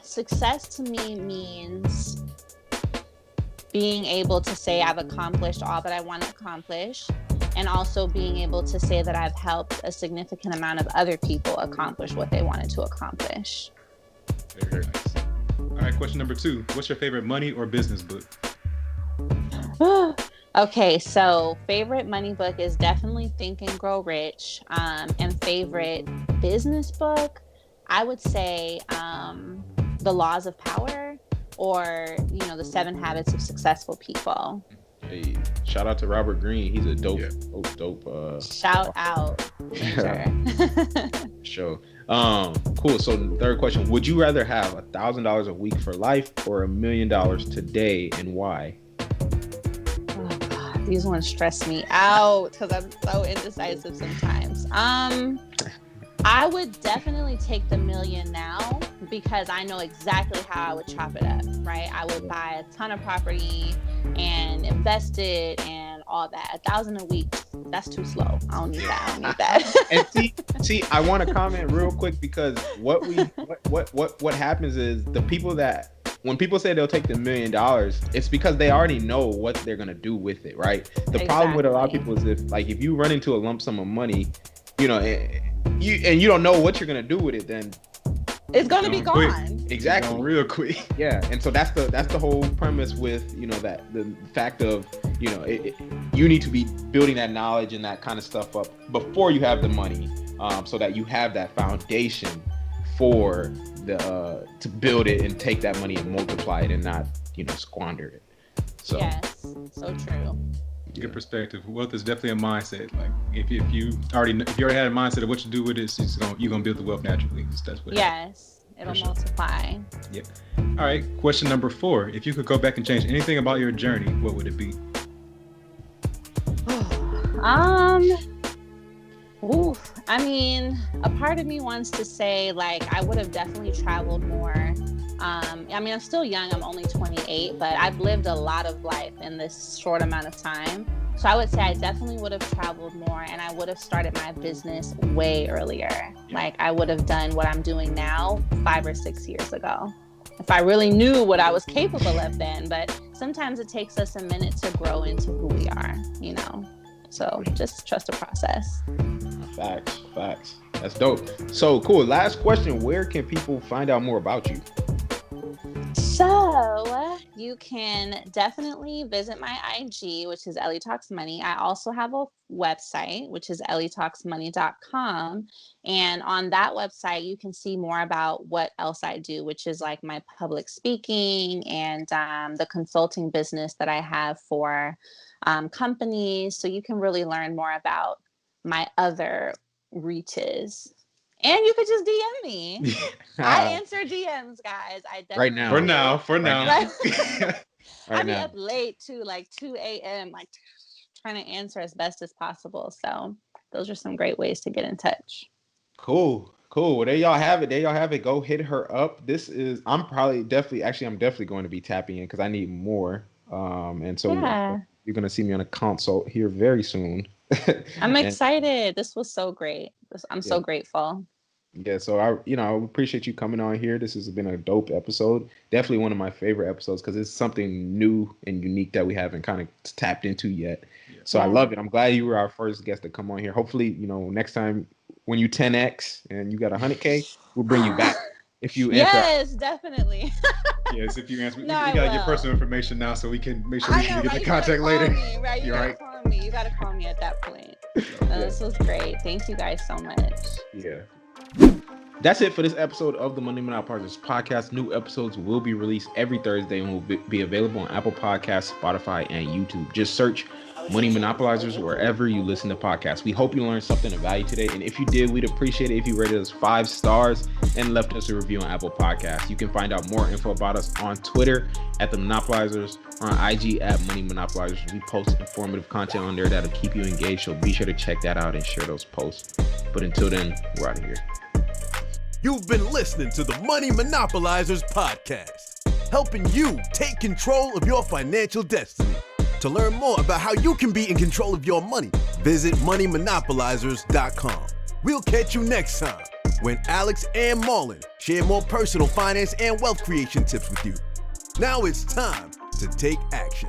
Success to me means being able to say I've accomplished all that I want to accomplish, and also being able to say that I've helped a significant amount of other people accomplish what they wanted to accomplish. Very nice. All right, question number 2. What's your favorite money or business book? Okay, so favorite money book is definitely Think and Grow Rich. And favorite business book, I would say The Laws of Power, or, The 7 Habits of Successful People. Hey, shout out to Robert Greene. He's a dope. Shout out. Sure. Cool. So the third question, would you rather have $1,000 a week for life or $1 million today, and why? Oh God, these ones stress me out because I'm so indecisive sometimes. I would definitely take the $1 million now because I know exactly how I would chop it up, right? I would buy a ton of property and invest it and all that. $1,000 a week, that's too slow. I don't need that. And see, I want to comment real quick because what happens is the people that, when people say they'll take the $1 million, it's because they already know what they're gonna do with it, right? The problem with a lot of people is if you run into a lump sum of money, you don't know what you're gonna do with it, then it's gonna be gone. Quick. Exactly, real quick. Yeah, and so that's the whole premise with that the fact of you need to be building that knowledge and that kind of stuff up before you have the money, so that you have that foundation for to build it and take that money and multiply it and not squander it. So yes, so true. Good perspective. Wealth is definitely a mindset. Like if you already had a mindset of what you do with it, you're gonna build the wealth naturally. That's what. Yes, it'll multiply. Yep. All right. Question number 4. If you could go back and change anything about your journey, what would it be? I mean, a part of me wants to say I would have definitely traveled more. I'm still young. I'm only 28, but I've lived a lot of life in this short amount of time. So I would say I definitely would have traveled more, and I would have started my business way earlier. I would have done what I'm doing now 5 or 6 years ago, if I really knew what I was capable of then. But sometimes it takes us a minute to grow into who we are, So just trust the process. Facts. That's dope. So cool. Last question. Where can people find out more about you? So you can definitely visit my IG, which is Ellie Talks Money. I also have a website, which is ellietalksmoney.com. And on that website, you can see more about what else I do, which is my public speaking and the consulting business that I have for companies. So you can really learn more about my other reaches. And you could just DM me. I answer DMs, guys. I definitely right now. For now. I'll be up late too, 2 a.m., trying to answer as best as possible. So those are some great ways to get in touch. Cool. Well, there y'all have it. Go hit her up. I'm definitely going to be tapping in because I need more. And so you're going to see me on a consult here very soon. I'm excited. This was so great. I'm so grateful. Yeah, so I appreciate you coming on here. This has been a dope episode. Definitely one of my favorite episodes because it's something new and unique that we haven't kind of tapped into yet. Yeah. So I love it. I'm glad you were our first guest to come on here. Hopefully, next time when you 10x and you got 100K, we'll bring you back. If you answer. Yes, definitely. Yes, if you answer. You got to get personal information now so we can make sure we can get the contact later. You gotta call me. You got to call me at that point. This was great. Thank you guys so much. Yeah. That's it for this episode of the Money Monopolizers podcast. New episodes will be released every Thursday and will be available on Apple Podcasts, Spotify, and YouTube. Just search Money Monopolizers wherever you listen to podcasts. We hope you learned something of value today. And if you did, we'd appreciate it if you rated us 5 stars and left us a review on Apple Podcasts. You can find out more info about us on Twitter at the Monopolizers or on IG at Money Monopolizers. We post informative content on there that'll keep you engaged. So be sure to check that out and share those posts. But until then, we're out of here. You've been listening to the Money Monopolizers podcast, helping you take control of your financial destiny. To learn more about how you can be in control of your money, visit moneymonopolizers.com. We'll catch you next time when Alex and Marlon share more personal finance and wealth creation tips with you. Now it's time to take action.